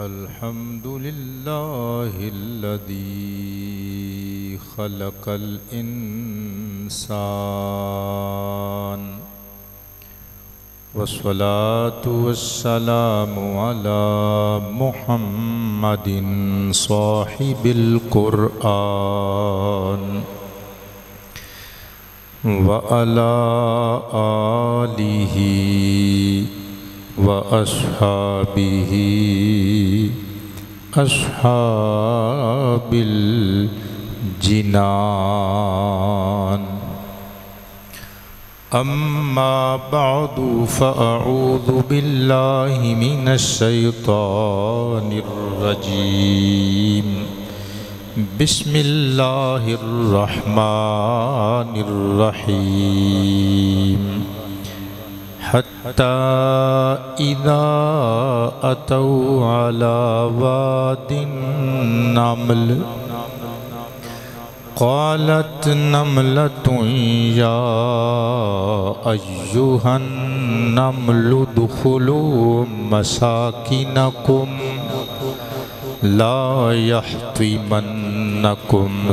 الحمد لله الذي خلق الإنسان والصلاة والسلام على محمد صاحب القرآن وعلى آله وأصحابه أصحاب الجنان أما بعد فأعوذ بالله من الشيطان الرجيم بسم الله الرحمن الرحيم حتى إذا أتوا على واد النمل قالت نملة يا أيها النمل ادخلوا مساكنكم لا يحطمنكم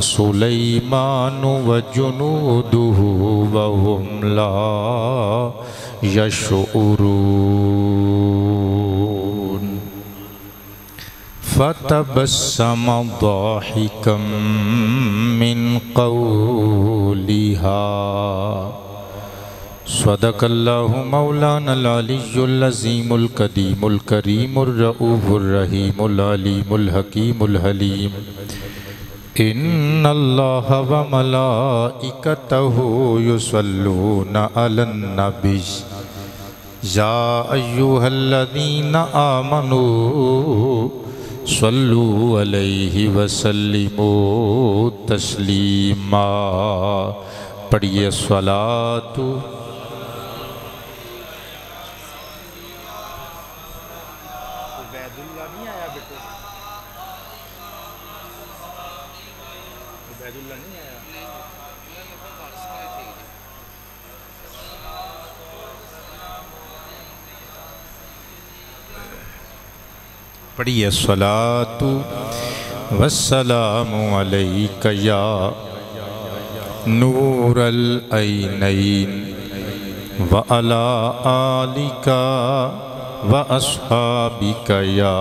سليمان وجنوده وهم لا يشعرون فتبسم ضاحكا من قولها صدق الله مولانا العلي العظيم القديم الكريم الرؤوف الرحيم العليم الحكيم الحليم إن الله وملائكته يصلون على النبي يا أيها الذين آمنوا صلوا عليه وسلموا تسلیما. پڑھیے صلاۃ پڑھیے صلاۃ والسلام علیک یا نور العینین وعلی آلک واصحابک یا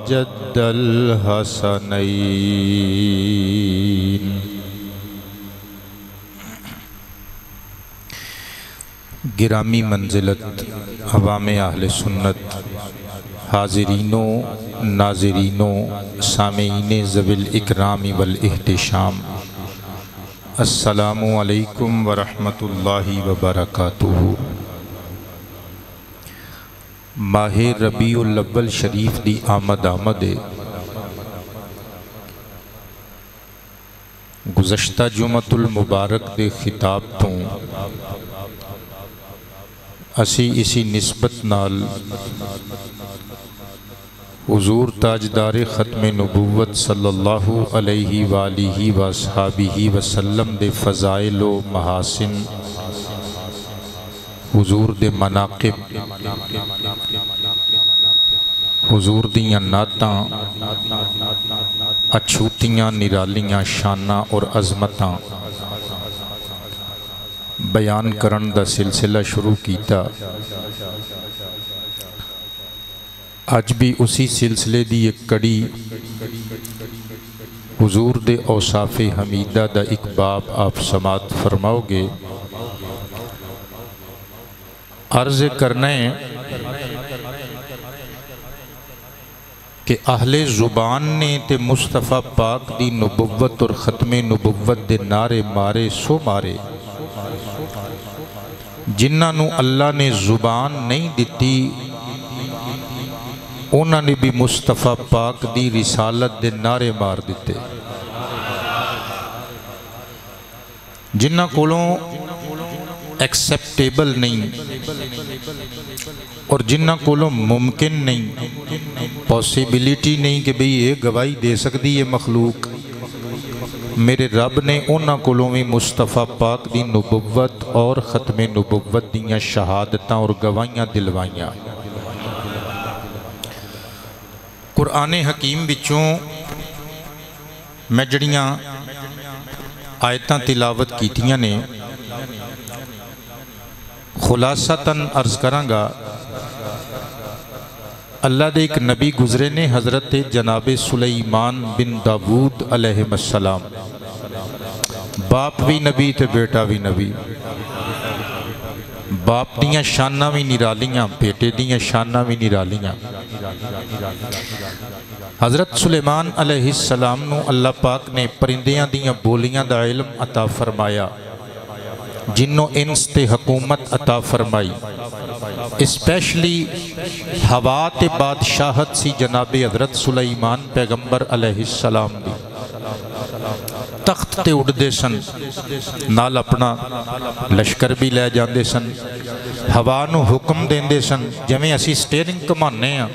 جد الحسنین. گرامی منزلت عوام اہل سنت، حاضرینوں ناظرینوں سامعین ذوی الاکرام والاحتشام، السلام علیکم ورحمۃ اللہ وبرکاتہ. ماہ ربیع الاول شریف دی آمد ہے. گزشتہ جمعۃ المبارک دے خطاب تو اسی اسی نسبت نال حضور تاجدار ختم نبوت صلی اللہ علیہ وآلہ وصحابہ وسلم دے فضائل و محاسن، حضور دے مناقب، حضور دیاں نعتاں، اچھوتیاں نرالیاں شاناں اور عظمتاں بیان کرن دا سلسلہ شروع کیتا. آج بھی اسی سلسلے دی ایک کڑی حضور دے اوصاف حمیدہ دا ایک باب آپ سماعت فرماؤ گے. عرض کرنا ہے کہ اہل زبان نے تے مصطفیٰ پاک دی نبوت اور ختم نبوت دے نعرے مارے سو مارے، جنہاں نو اللہ نے زبان نہیں دیتی انہاں نے بھی مصطفیٰ پاک دی رسالت دے نعرے مار دیتے. جنہاں کولوں ایکسیپٹیبل نہیں اور جنہاں کولوں ممکن نہیں، پاسیبلیٹی نہیں کہ بھئی یہ گواہی دے سکتی ہے مخلوق، میرے رب نے انہاں کولوں بھی مصطفیٰ پاک دی نبوت اور ختم نبوت دیاں شہادتاں اور گواہیاں دلوائیاں. قرآن حکیم وچوں میں جڑیاں آیتاں تلاوت کیتیاں نے خلاصتاً عرض کرانگا۔ اللہ دے ایک نبی گزرے نے حضرت جناب سلیمان بن داود علیہ السلام، باپ بھی نبی تے بیٹا بھی نبی، باپ دیاں شاناں بھی نرالیاں، بیٹے دیاں شاناں بھی نرالیاں۔ حضرت سلیمان علیہ السلام نو اللہ پاک نے پرندیاں دیاں بولیاں دا علم عطا فرمایا، جنوں انس تے حکومت عطا فرمائی، اسپیشلی ہوا تے بادشاہت سی جناب حضرت سلیمان پیغمبر علیہ السلام دی۔ تخت تے اڑدے سن، نال اپنا لشکر بھی لے جاندے سن، ہوا نو حکم دیندے سن، جویں اسی سٹیرنگ کمانے ہیں،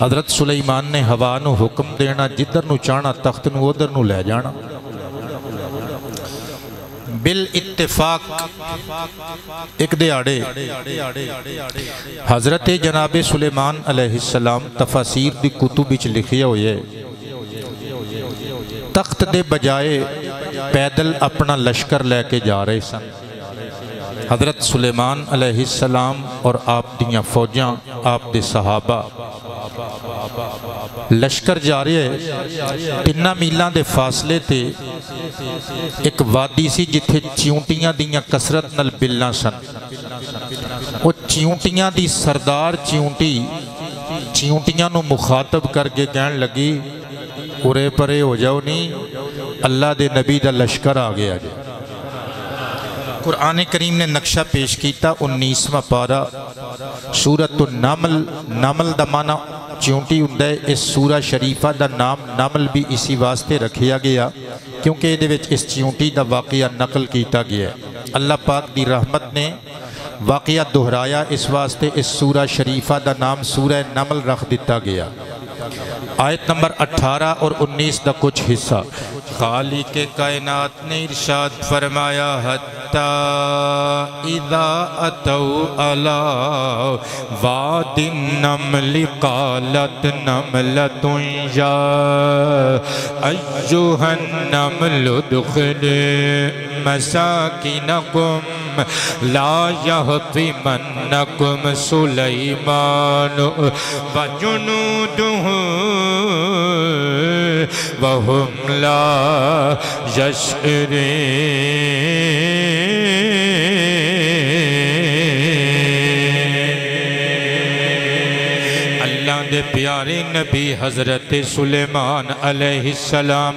حضرت سلیمان نے ہوا نو حکم دینا، جدھر نو چاہنا تخت نو ادھر نو لے جانا۔ بالاتفاق ایک دیاڑے حضرت جناب سلیمان علیہ السلام تفاسیر دی کتب وچ لکھیا ہوئے تخت دے بجائے پیدل اپنا لشکر لے کے جا رہے سن۔ حضرت سلیمان علیہ السلام اور آپ دیاں فوجاں، آپ دے صحابہ، لشکر جا رہے ہیں۔ 3 میلاں دے فاصلے تے ایک وادی سی جتھے چیونٹیاں دیاں کثرت نال بلاں سن۔ وہ چیونٹیاں دی سردار چیونٹیاں نو مخاطب کر کے کہن لگی، اورے پرے ہو جاؤ نہیں، اللہ دے نبی دا لشکر آ گیا جے۔ قرآن کریم نے نقشہ پیش کیتا 19واں پارہ سورۃ النمل۔ نمل دا معنی چیونٹی ہوندا ہے۔ اس سورہ شریفہ دا نام نمل بھی اسی واسطے رکھیا گیا کیونکہ یہ دے وچ اس چیونٹی دا واقعہ نقل کیتا گیا ہے۔ اللہ پاک دی رحمت نے واقعہ دہرایا، اس واسطے اس سورہ شریفہ دا نام سورہ نمل رکھ دیتا گیا۔ آیت نمبر 18 اور 19 دا کچھ حصہ۔ خالق کائنات نے ارشاد فرمایا، حتی اذا اتوا علی واد النمل قالت نملۃ یا ایھا النمل ادخلوا مساکنکم لا یحطمنکم سلیمان وجنودہ وہم لا یشعرون۔ اللہ دے پیارے نبی حضرت سلیمان علیہ السلام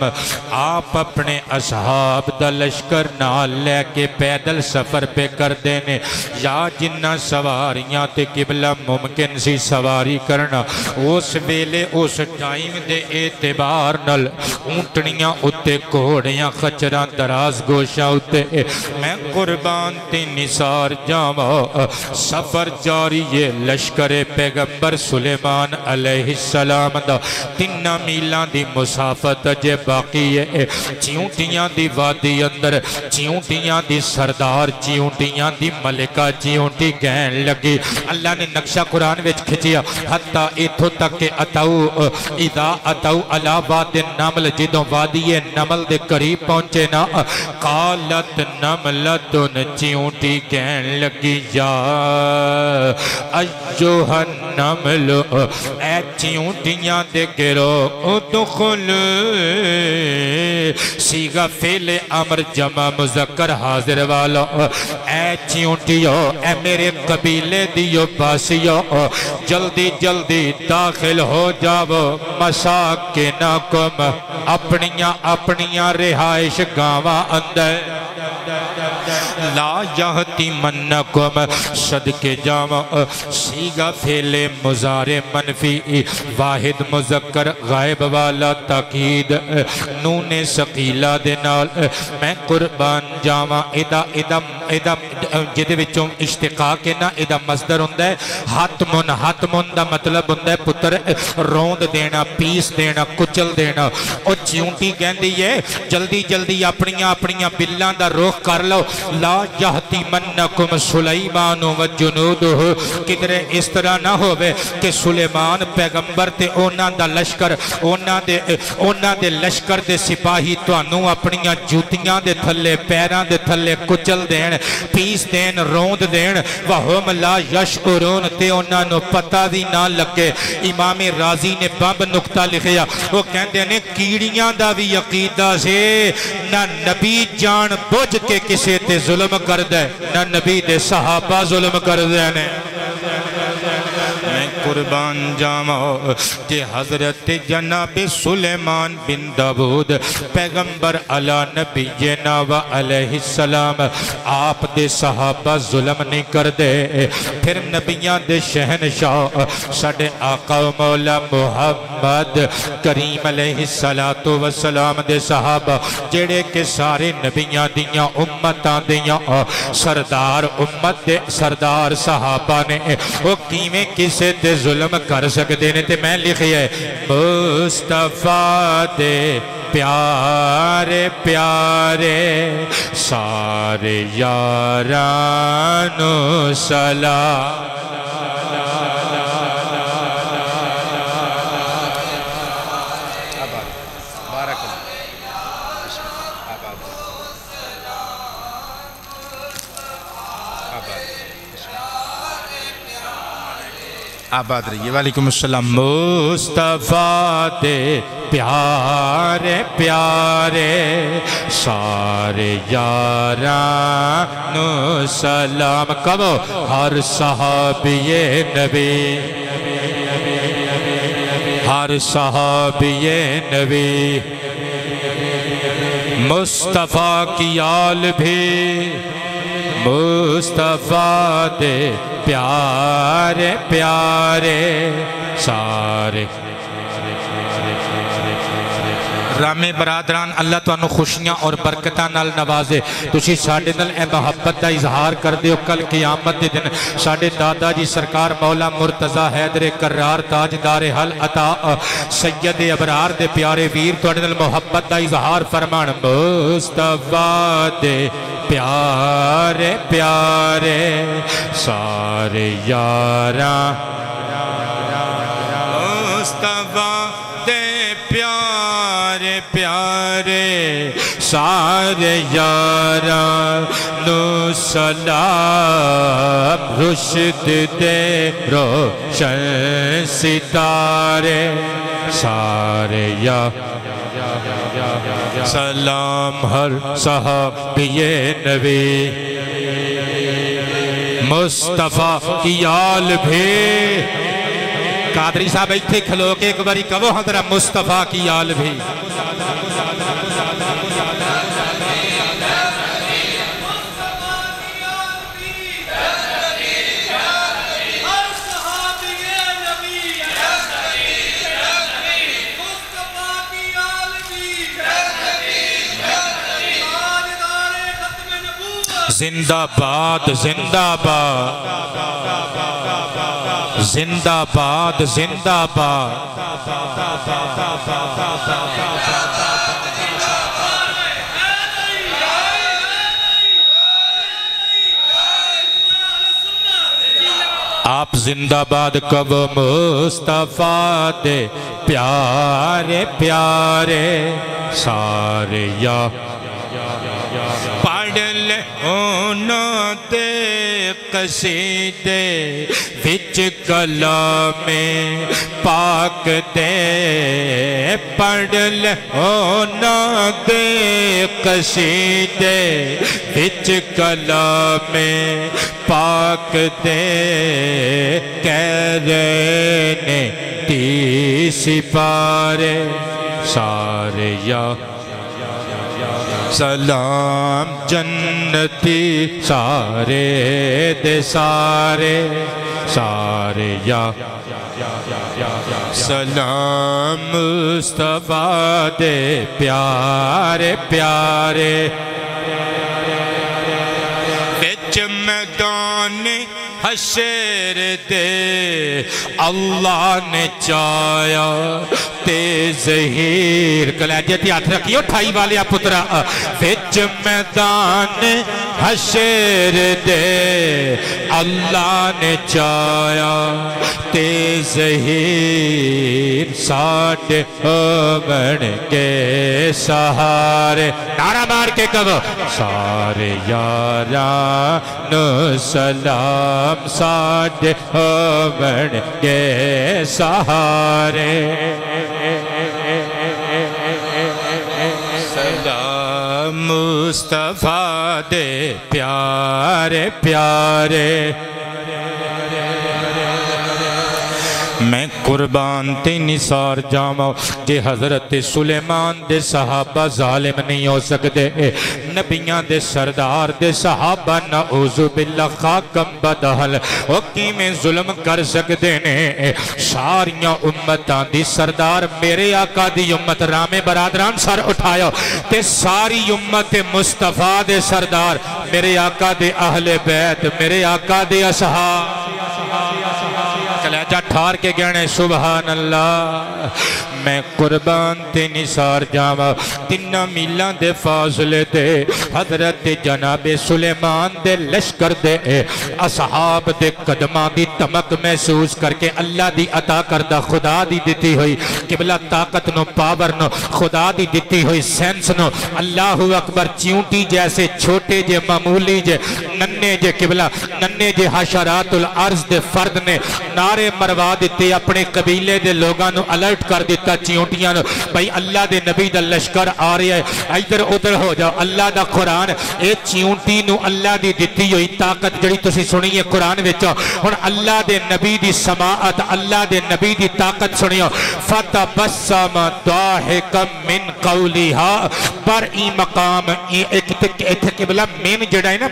آپ اپنے اصحاب دا لشکر نال لے کے پیدل سفر پہ کر دینے، یا جنہ سواریاں تے قبلہ ممکن سی سواری کرنا، اس ویلے اس ٹائم دے اعتبار نال اونٹنیاں اتے گھوڑیاں خچراں دراز گوشاں اتے میں قربان تے نثار جاواں، سفر جاری ہے لشکر پیغمبر سلیمان علیہ السلام دا 3 میلاں دی مسافت جے باقی ہے۔ چیونٹیاں دی وادی اندر چیونٹیاں دی سردار چیونٹیاں دی ملکہ چیونٹی کہن لگی، اللہ نے نقشہ قرآن وچ کھچیا، حتی اتھو تک کہ اذا اتوا علی واد النمل، جدوں وادی نمل دے قریب پہنچے نا، قالت نملۃ، چیونٹی کہن لگی، یا ایھا النمل، اے چیونٹیاں دے گرو، ادخل، سیغہ فعل امر جمع مذکر حاضر والا، اے چیونٹیو، اے میرے قبیلے دیو باسیو، جلدی جلدی داخل ہو جاؤ مساکنکم، اپنیاں رہائش گاواں اندر، لا یحطمنکم، صدقے جاواں، سیغہ فعل مضارع منفی واحد مذکر غائب والا تاکید نون ثقیلہ دے نال، میں قربان جاواں، ادا جدے وچوں اشتقاق ہے نا، ادا مصدر ہوندا ہے حتمن دا مطلب ہوندا ہے پتر روند دینا، پیس دینا، کچل دینا۔ اور چیونٹی کہندی ہے جلدی جلدی اپنیاں بلاں دا رخ کر لو، لا وَلَا يَحْتِمَنَّكُمْ سُلَيْمَانُ وَجُنُودُهُ کدھر اس طرح نہ ہوئے کہ سلیمان پیغمبر تے اونا دا لشکر اونا دے لشکر دے سپاہی توانوں اپنیاں جوتیاں دے تھلے پیران دے تھلے کچل دین پیس دین روند دین وَهُمْ لَا يَشْعُرُونَ تے اونا نو پتہ دی نہ لگے امام راضی نے باب نکتہ لکھیا وہ کہندے نے کیڑیاں دا بھی عقیدہ سے نہ نبی جان بوجھ کے کسے تے ظلم کر دے نہ نبی دے صحابہ ظلم کر دے نے میں قربان جاؤں کہ حضرت جناب سلیمان بن داود پیغمبر علی نبینا و علیہ السلام آپ دے صحابہ ظلم نہیں کر دے پھر نبیان دے شہنشاہ ساڑھے آقا و مولا محمد کریم علیہ السلام دے صحابہ جڑے کے سارے نبیان دیاں امتان دیاں سردار امت دے سردار صحابہ نے وہ کیمیں کسے دے ظلم کر سکتے نے تے میں لکھی ہے مصطفیٰ دے پیارے پیارے سارے یارانو سلام آباد رہیے وعلیکم السلام مصطفیٰ دے پیارے پیارے سارے یارانو سلام کبھو ہر صحابی نبی ہر صحابی نبی مصطفیٰ کی آل بھی مصطفیٰ دے پیارے پیارے سارے رامے برادران اللہ تو انہوں خوشیاں اور برکتان نال نوازے تُسی ساڑھے نال اے محبت دا اظہار کر دے کل قیامت دے دن ساڑھے دادا جی سرکار مولا مرتضی حیدر کرار تاجدار حل عطا سید ابرار دے پیارے ویر تو انہوں محبت دا اظہار فرمان مصطفیٰ دے پیارے پیارے سارے یاراں مصطفیٰ دے پیارے پیارے سارے یاراں نو سلام رشد دے روشن ستارے سارے سلام ہر صحابی نبی مصطفیٰ کی آل بھی قادری صاحب ایتھے کھلو کے ایک باری کہو حضرت مصطفیٰ کی آل بھی زندہ باد زندہ باد زندہ باد زندہ باد آپ زندہ باد کب مصطفیٰ دے پیارے پیارے سارے یا پڑھ لے انہوں دے قصیدے وچ کلام پاک دے پڑھ لے انہوں دے قصیدے وچ کلام پاک دے کہہ رہے نے تیسی پارے سارے یا سلام جنتی سارے دے سارے سارے یا سلام مصطفیٰ دے پیارے پیارے وچ میدان حشر دے اللہ نے چایا تے ظہیر کلیجے تی ہاتھ رکھیو ٹھائی والے پترا وچ میدان حشر دے اللہ نے چایا تے ظہیر ساڑھے بن کے سہارے نعرہ مار کے کہو سارے یاران سلام ساڑھے بن کے سہارے سلام مصطفیٰ دے پیارے پیارے میں قربان تے نثار جاواں جے حضرت سلیمان دے صحابہ ظالم نہیں ہو سکتے نبیاں دے سردار دے صحابہ نعوذ باللہ خاکم بدحل وہ کیمیں ظلم کر سکتے نے ساریاں امتاں دی سردار میرے آقا دی امت رام برادران سر اٹھایا تے ساری امت مصطفیٰ دے سردار میرے آقا دے اہل بیت میرے آقا دے اصحاب کلیجہ ٹھار کے گہنے سبحان اللہ میں قربان تے نثار جاواں تنہ میلان دے فاصلے دے حضرت جناب سلیمان دے لشکر دے اصحاب دے قدمہ دی تمک محسوس کر کے اللہ دی عطا کردہ خدا دی دیتی ہوئی قبلہ طاقت نو پاور نو خدا دی دیتی ہوئی سینس نو اللہ اکبر چیونٹی جیسے چھوٹے جے معمولی جے ننے جے قبلہ ننے جے حشرات الارض دے فرد نے نعرے مروا دیتے اپنے قبیلے دے لوگاں نو الرٹ کر دیتا چیونٹیاں بھائی اللہ دے نبی دا لشکر آ رہا ہے ادھر ادھر ہو جاؤ اللہ دا قرآن اے چیونٹی نو اللہ دی دیتی ہوئی طاقت جڑی تسی سنیے قرآن وچوں ہن اللہ دے نبی دی سماعت اللہ دے نبی دی طاقت سنیو فتبسم ضاحکا من قولها پر ای مقام ایک قبلہ مین جڑا ہے نا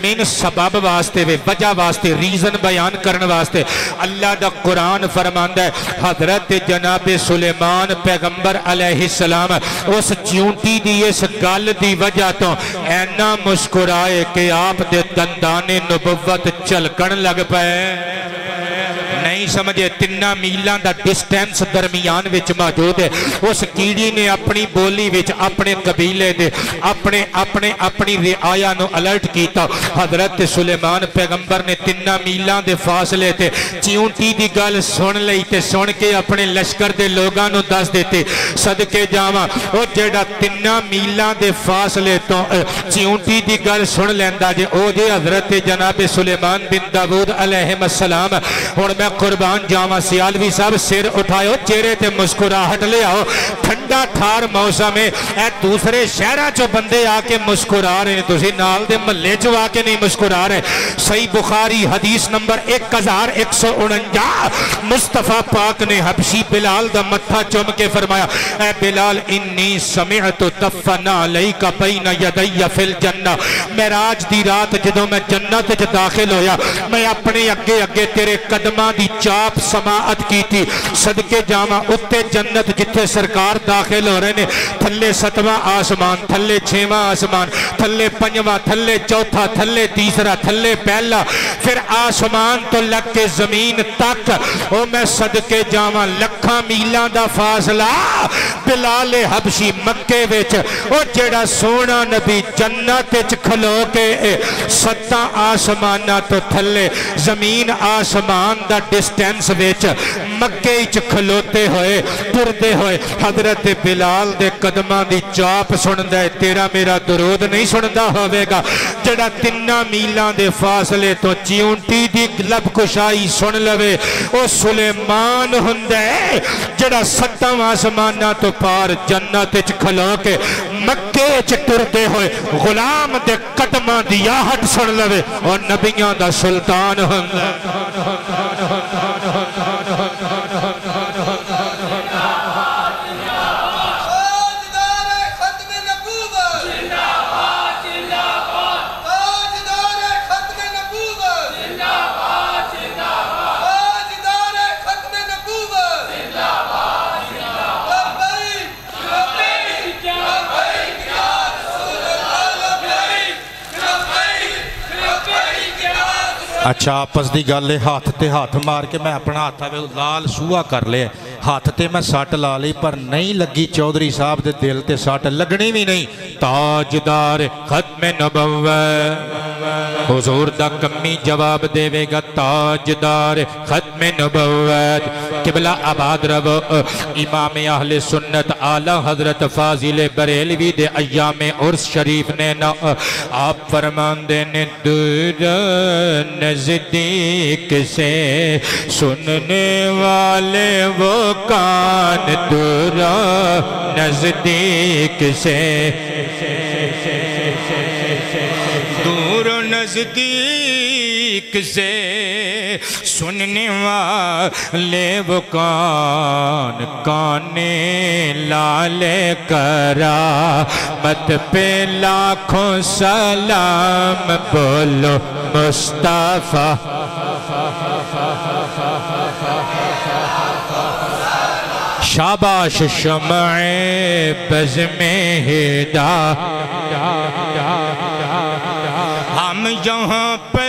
مین سبب واسطے وجہ واسطے ریزن بیان کرن واسطے اللہ دا قرآن فرماندا ہے حضرت جناب سلیمان پیغمبر علیہ السلام اس چیونٹی دی اس گل دی وجہ تو اینا مسکرائے کہ آپ دے دندان نبوت چلکن لگ پائے نہیں سمجھے تنہ میلان دا ڈسٹینس درمیان وچ موجود ہے اس کیڑی نے اپنی بولی وچ اپنے قبیلے دے اپنی رعایا نو الرٹ کیتا حضرت سلیمان پیغمبر نے تنہ میلان دے فاصلے تے چیونٹی دی گل سن لئی تے سن کے اپنے لشکر دے لوگاں نو دس دیتے صدقے جاواں او جیڑا تنہ میلان دے فاصلے تو چیونٹی دی گل سن لیندہ جے او جے حضرت جناب سلیمان بن داود علیہ السلام اور میں قربان جاواں سیالوی صاحب سر اٹھائیو چہرے تے مسکراہٹ لے آؤ ٹھنڈا ٹھار موسم ہے اے دوسرے شہرہ جو بندے آکے مسکرا رہے ہیں تسی نال دے ملے جو آکے نہیں مسکرا رہے صحیح بخاری حدیث نمبر 1149 مصطفیٰ پاک نے حبشی بلال دا متھا چوم کے فرمایا اے بلال انی سمعت تفنا علیکا بین یدی فی الجنہ معراج دی رات جدوں میں جنت جو داخل ہویا میں اپنے اگے تیرے قدمہ دی چاپ سماعت کی تھی صدقے جامع اتے جنت جتھے سرکار داخل ہو رہے نے تھلے ستواں آسمان تھلے چھواں آسمان تھلے پنجواں تھلے چوتھا تھلے تیسرا تھلے پہلا پھر آسمان تو لگ کے زمین تک او میں صدقے جامع لکھاں میلان دا فاصلہ بلال حبشی مکے وچ او جیڑا سونا نبی جنت وچ کھلو کے ستاں آسمانہ تو تھلے زمین آسمان دا ڈسٹینس ویچ مکے اچ کھلوتے ہوئے تردے ہوئے حضرت بلال دے قدمہ دی چاپ سندہ ہے تیرا میرا درود نہیں سندہ ہوئے گا جڑا تنہ میلان دے فاصلے تو چیونٹی دی لب کشائی سن لوے او سلیمان ہندے جڑا ستم آسمانہ تو پار جنت اچ کھلو کے مکے اچ تردے ہوئے غلام دے قدمہ دی آہٹ سن لوے اور نبیان دا سلطان ہندے اچھا آپس دی گل ہے ہاتھ تے ہاتھ مار کے میں اپنا ہاتھ لال سوہا کر لیا ہاتھ تے میں سٹ لا لی پر نہیں لگی چودھری صاحب دے دل تے سٹ لگنی بھی نہیں تاجدار ختم نبوت حضور دا کمی جواب دے وے گا تاجدار ختم نبوت قبلہ آباد رہو امام اہل سنت اعلی حضرت فاضل بریلوی دے ایام عرس شریف نے نا آپ فرماندے نے دور نزدیک سے سننے والے وہ کان دور نزدیک سے دور نزدیک سے سننے والے وہ کان کانے لالے کرامت پہ لاکھوں سلام بولو مصطفیٰ شاباش شمع بزم ہدا ہم یہاں پہ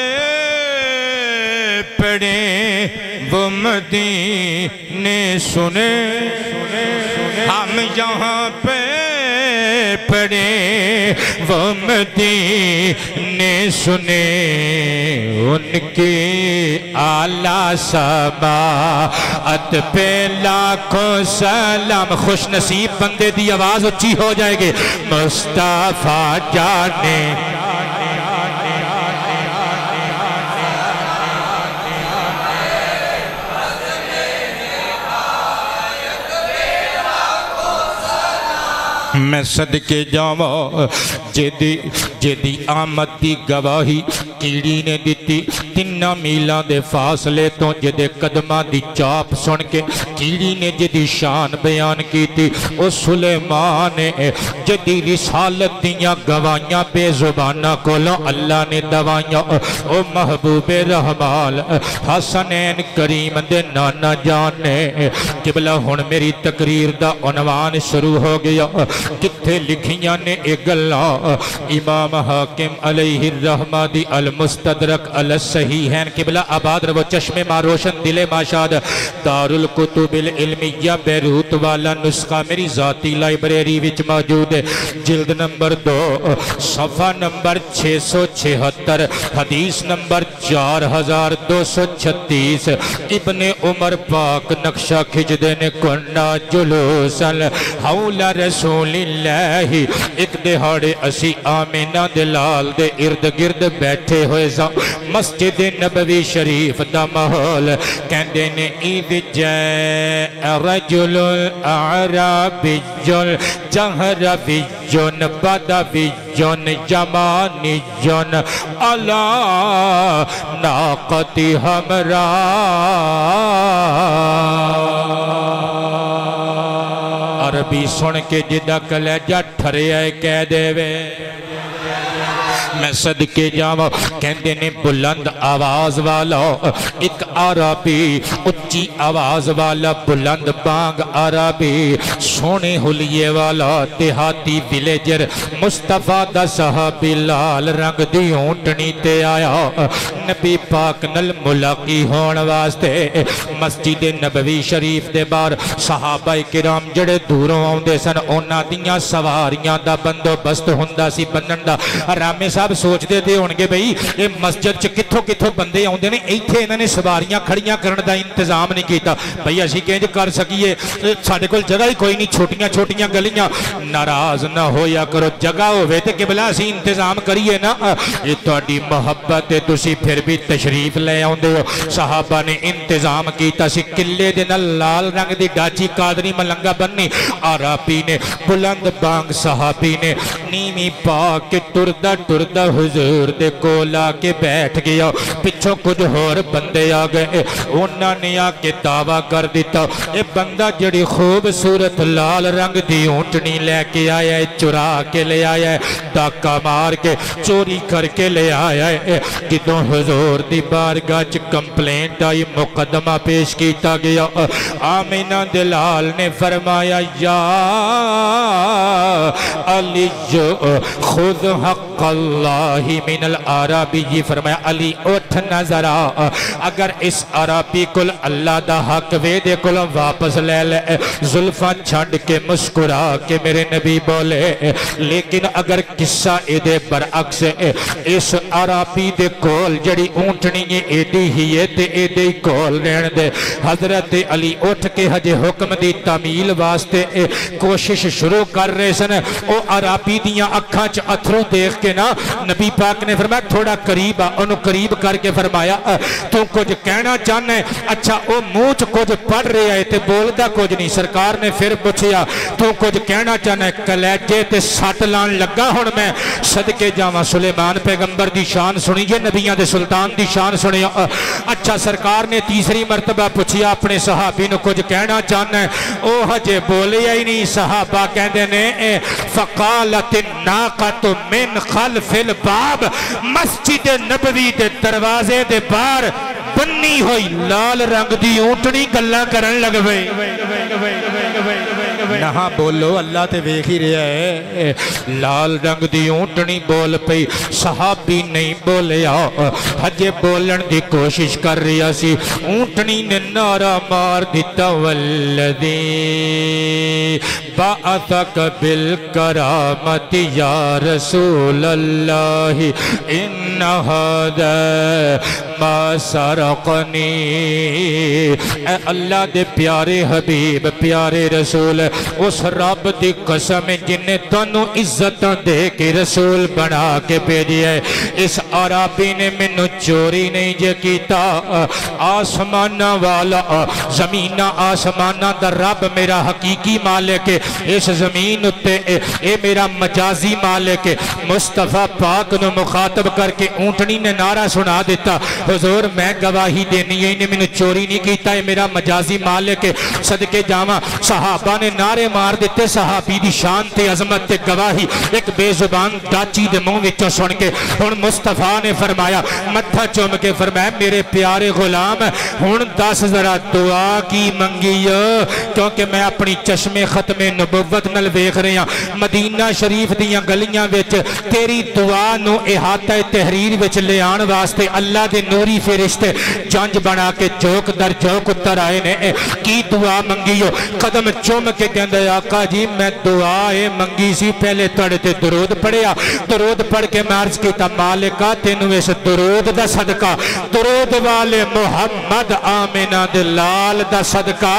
پڑھیں وہ مدینے سنے ہم یہاں پہ پڑھیں وہ مدینے سنے ان کی اعلیٰ سماعت پہ لاکھوں سلام خوش نصیب بندے دی آواز اچھی ہو جائے گی مصطفیٰ جانے میں صدقے جاواں جیدی آمد دی گواہی کیڑی نے دیتی تینہ میلہ دے فاصلے تو جیدے قدمہ دی چاپ سن کے کیڑی نے جیدی شان بیان کی تھی او سلیمان جیدی رسالت دیاں گواہیاں بے زبانہ کولوں اللہ نے دوائیاں او محبوب رحمان حسنین کریم دے نانا جانے قبلہ ہن میری تقریر دا عنوان شروع ہو گیا کتھے لکھیاں نے اگلہ امام حاکم علیہ الرحمہ دی المستدرک الصحیحین قبلہ آباد رو چشم ماروشن دل ماشاد دارالکتب العلمیہ بیروت والا نسخہ میری ذاتی لائبریری وچ موجود ہے جلد نمبر 2 صفحہ نمبر 676 حدیث نمبر 4236 ابن عمر پاک نقشہ کھچ دینے کنہ جلوسن حول رسول اللہ ایک دہاڑے اسی آمینہ دلال دے ارد گرد بیٹھے ہوئے مسجد نبوی شریف دا محول کہندے نے اید جاء رجل اعرابی جہروی بدوی یمانی علی ناقت ہمراہ عربی سن کے جدہ کلیجہ ٹھرے آئے کہہ دے وے میں صدقے جاواں کہندے نے بلند آواز والا ایک عربی اچھی آواز والا بلند بانگ عربی سونے حلیے والا دیہاتی ویلیجر مصطفیٰ دا صحابی لال رنگ دی اونٹنی تے آیا نبی پاک نل ملاقی ہون واسطے مسجد نبوی شریف دے بار صحابہ کرام جڑے دوروں آؤں دے سن اونا دیاں سواریاں دا بندو بست ہندہ سی بنن دا رامے صاحب سوچ دے دے ہونگے بھئی یہ مسجد چ کتھوں بندے آؤں دے نے ایتھے انہوں نے سواریاں کھڑیاں کرن دا انتظام نہیں کیتا بھئی اسی کہیں جو کر سکیے ساڑھے کل جگہ ہی کوئی نہیں چھوٹیاں گلیاں ناراض نہ ہو یا کرو جگہ ہوئے تے قبلہ اسی انتظام کریے نا یہ توڑی محبت ہے تسی پھر بھی تشریف لے آؤں دے ہو صحابہ نے انتظام کیتا سی قلعے دے نل لال رنگ دی ڈاچی قادری ملنگا بننی عربی نے بلند بانگ صحابی نے نیمی پاک کے ٹردہ حضور دے کولا کے بیٹھ گیا پچھوں کچھ اور بندے آ گئے انہوں نے آ کے دعویٰ کر دیتا اے بندہ جڑی خوبصورت لال رنگ دی اونٹنی لے کے آیا ہے چرا کے لے آیا ہے ڈاکہ مار کے چوری کر کے لے آیا ہے کتوں حضور دی بارگاہ چ کمپلینٹ آئی مقدمہ پیش کیتا گیا آمینہ دلال نے فرمایا یا علی جو خود حق اللہ من العربی، فرمایا علی اٹھ نظر آ، اگر اس عربی کل اللہ دا حق وے دے کل واپس لے لے، زلفاں چھڑ کے مسکرا کے میرے نبی بولے، لیکن اگر قصہ ایدے برعکس اس عربی دے کول جڑی اونٹنی ایدی ہی تے ایدے کول رہن دے، حضرت علی اٹھ کے حج حکم دی تعمیل واسطے کوشش شروع کر رہے سن، او عربی دیاں اکھاں چ اتھروں دیکھ کے نا نبی پاک نے فرمایا تھوڑا قریب آ، انہوں قریب کر کے فرمایا تو کچھ کہنا چاہنا ہے؟ اچھا او منہ چ کچھ پڑھ رہا ہے تے بولدا کچھ نہیں۔ سرکار نے پھر پوچھیا تو کچھ کہنا چاہنا ہے؟ کلیجے تے سٹ لان لگا ہن میں صدقے جاواں سلیمان پیغمبر دی شان سنی جے، نبیاں دے سلطان دی شان سنی۔ اچھا سرکار نے تیسری مرتبہ پوچھیا اپنے صحابی نو کچھ کہنا چاہنا ہے؟ او ہجے بولیا ہی نہیں۔ صحابہ کہندے نے فقالت الناقۃ من خلف الباب، مسجد نبوی دے دروازے دے باہر بنی ہوئی لال رنگ دی اونٹنی گلاں کرن لگ پئی۔ نہاں بولو اللہ تے ویکھ ہی رہا ہے، لال رنگ دی اونٹنی بول پئی، صحابی نہیں بولیا، ہجے بولن دی کوشش کر رہا سی، اونٹنی نے نعرہ مار دیتا والذی بعثک بالکرامت یا رسول اللہ ان ھذا ما سرقنی، اے اللہ دے پیارے حبیب پیارے رسول، اس رب دی قسم جن نے تانوں عزت دے کے رسول بنا کے بھیجی ہے، اس عربی نے مینوں چوری نہیں جے کیتا، آسمانہ والا زمینہ آسمانہ دا رب میرا حقیقی مالک ہے، اس زمین اتے اے میرا مجازی مالک ہے۔ مصطفیٰ پاک نو مخاطب کر کے اونٹنی نے نعرہ سنا دیتا، حضور میں گواہی دینی ہے، انہیں میں نے چوری نہیں کیتا، ہے میرا مجازی مالک ہے۔ صدقے جاواں صحابہ نے نعرے مار دیتے، صحابی دی شان تے عظمت تے گواہی ایک بے زبان ڈاچی دے منہ وچوں سن کے ہن مصطفیٰ نے فرمایا، متھا چوم کے فرمایا میرے پیارے غلام ہن دس ذرا دعا کی منگی، کیونکہ میں اپنی چشم ختم نبوت نل ویکھ رہے ہیں، مدینہ شریف دیاں گلیاں وچ تیری دعا نو احاطہ تحریر وچ لے آن واسطے اللہ دے نوری فرشتے جنج بنا کے چوک در چوک اتر آئے نے۔ کی دعا منگی ہو؟ قدم چوم کے کہندے آقا جی میں دعا منگی سی، پہلے توڑے تے درود پڑھیا، درود پڑھ کے میں عرض کیتا مالکہ تینوں اس درود دا صدقہ، درود والے محمد آمنہ دلال دا صدقہ،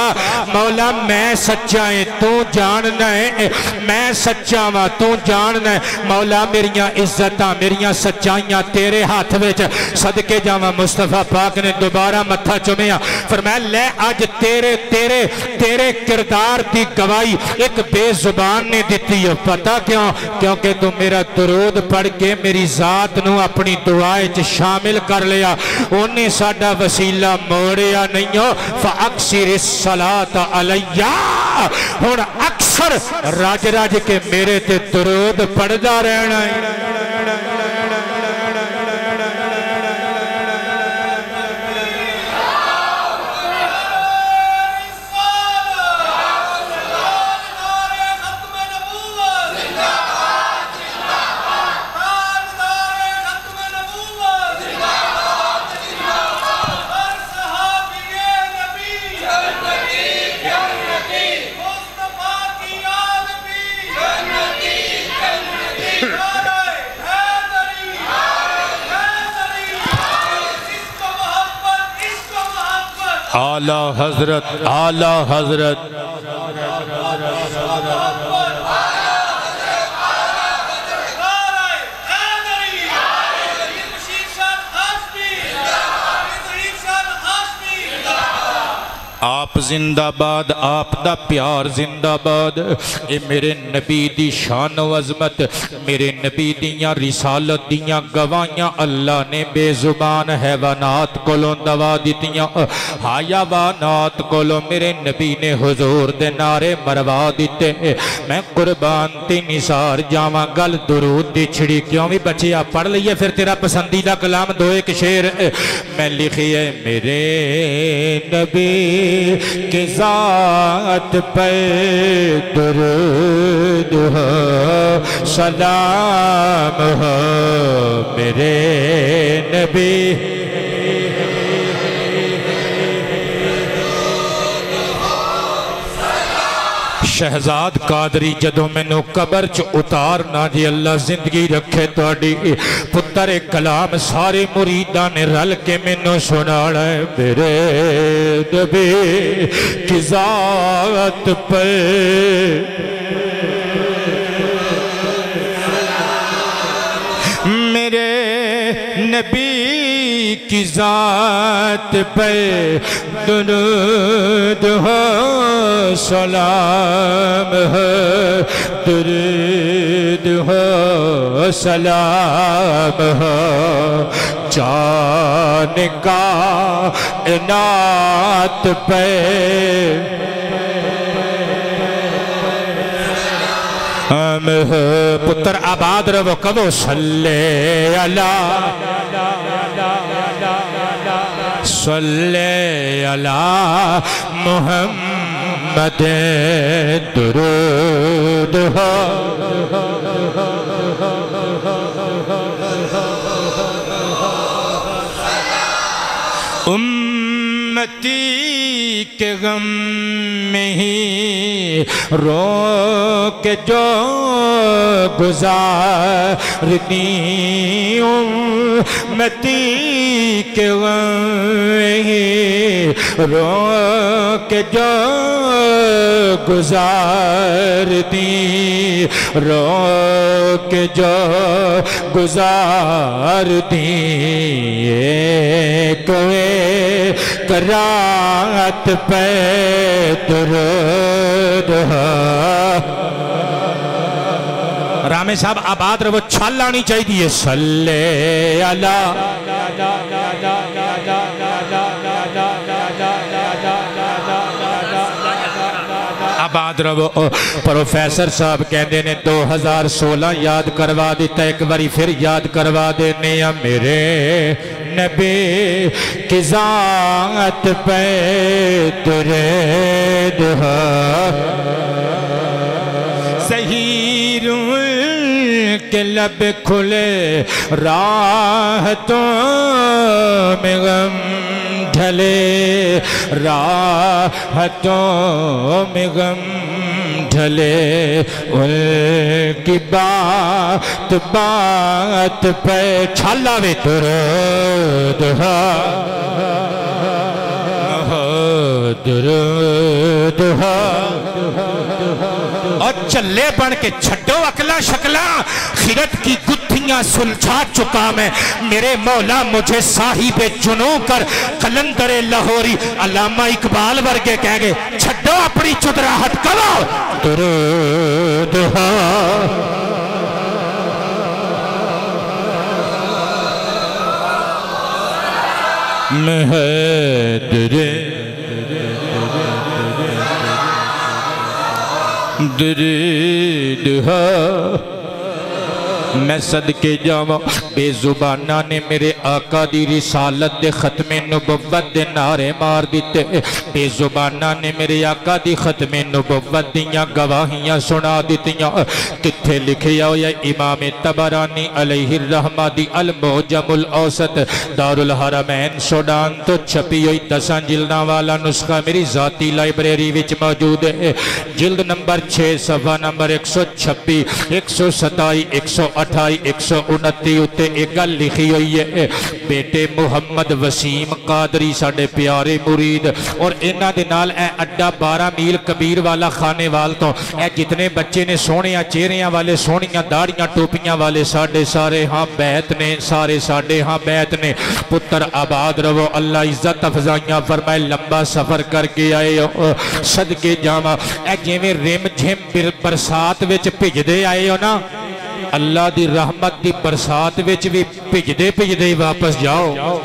مولا میں سچا ہے تو جاننا ہے، میں سچا ہاں تو جاننا ہے، مولا میریاں عزتاں میریاں سچائیاں تیرے ہاتھ وچ، صدقے جاواں مصطفیٰ پاک نے دوبارہ متھا چومیا، فرمایا لے آج تیرے کردار دی گواہی ایک بے زبان نے دیتی ہے، پتہ کیوں؟ کیونکہ تو میرا درود پڑھ کے میری ذات نو اپنی دعائیں شامل کر لیا، انہیں ساڈا وسیلہ موڑیا نہیں ہو، فَأَكْسِرِ الصَّلَاةَ عَلَيَّا، ہون اکثر راج راج کے میرے تے درود پڑھ دا رہنا ہے۔ اعلیٰ حضرت اعلیٰ حضرت آپ زندہ باد، آپ دا پیار زندہ باد، اے میرے نبی دی شان و عظمت، میرے نبی دیاں رسالت دیاں گواہیاں اللہ نے بے زبان حیوانات کولوں دوا دیتیاں، حیوانات کولوں میرے نبی نے حضور دے نعرے مروا دیتے، میں قربان تے نثار جاواں گل درود دی چھڑی کیوں بھی بچیا پڑھ لئیے پھر تیرا پسندیدہ کلام دو ایک شعر میں لکھیے، میرے نبی کی ذات پہ درود ہو سلام ہو میرے نبی شہزاد قادری جدوں مینوں قبر چ اتارنا جی اللہ زندگی رکھے تہاڈی پتر کلام سارے مریداں نے رل کے مینوں سنانا ہے میرے نبی کی ذات پہ میرے نبی کی ذات پہ درود ہو سلام ہو درود ہو سلام ہو جان کائنات پہ پتر آباد رہو کدو صلی اللہ صلی اللہ محمد درود ہو امتی کے غم میں ہی رو کے جو گزارتی امتی کے غم میں ہی رو کے جو گزارتی رو کے جو گزارتی کرات پہ درود ہو رامے صاحب آباد رہو چھال آنی چاہیے صلی اللہ آباد رہو پروفیسر صاحب کہندے نے 2016 یاد کروا دیتا ایک باری پھر یاد کروا دینے میرے نبی کی ذات پہ درود ہو سحیروں کے لب کھلے راحتوں میں غم ڈھلے راحتوں میں غم ڈھلے ان کی بات پہ چھالا وے درود ہو درود ہو اور چلے بن کے چھٹو اکلا شکلا خیرت کی گتھیاں سلجھا چکا میں میرے مولا مجھے صاحب جنوں کر قلندر لاہوری علامہ اقبال ورگے کہہ گئے چھٹو اپنی چدراہٹ کرو درود ہو درود ہو میں صدقے جاواں بے زبانہ نے میرے آقا دی رسالت دے ختم نبوت دے نعرے مار دیتے بے زبانہ نے میرے آقا دی ختم نبوت دیاں گواہیاں سنا دیتیاں کتھے لکھیا ہو یا امام طبرانی علیہ الرحمہ دی المعجم الاوسط دار الحرمین سوڈان تو چھپی ہوئی 10 جلداں والا نسخہ میری ذاتی لائبریری وچ موجود ہے جلد نمبر 6 صفحہ نمبر 126 127 128 129 اتے ایک گل لکھی ہوئی ہے بیٹے محمد وسیم قادری ساڑھے پیارے مرید اور انہ دے نال اے اڈا 12 میل کبیر والا خانے وال تو اے جتنے بچے نے سونیاں چہریاں والے سونیاں داڑیاں ٹوپیاں والے ساڑھے سارے ہاں بیت نے سارے ساڑھے ہاں بیت نے پتر آباد رہو اللہ عزت افضائیاں فرمائے لمبا سفر کر کے آئے ہو صدقے جاما اے جیویں رم جھم برسات وچ بھج دے آئے ہو نا اللہ دی رحمت دی برسات وچ بھی بھجدے واپس جاؤ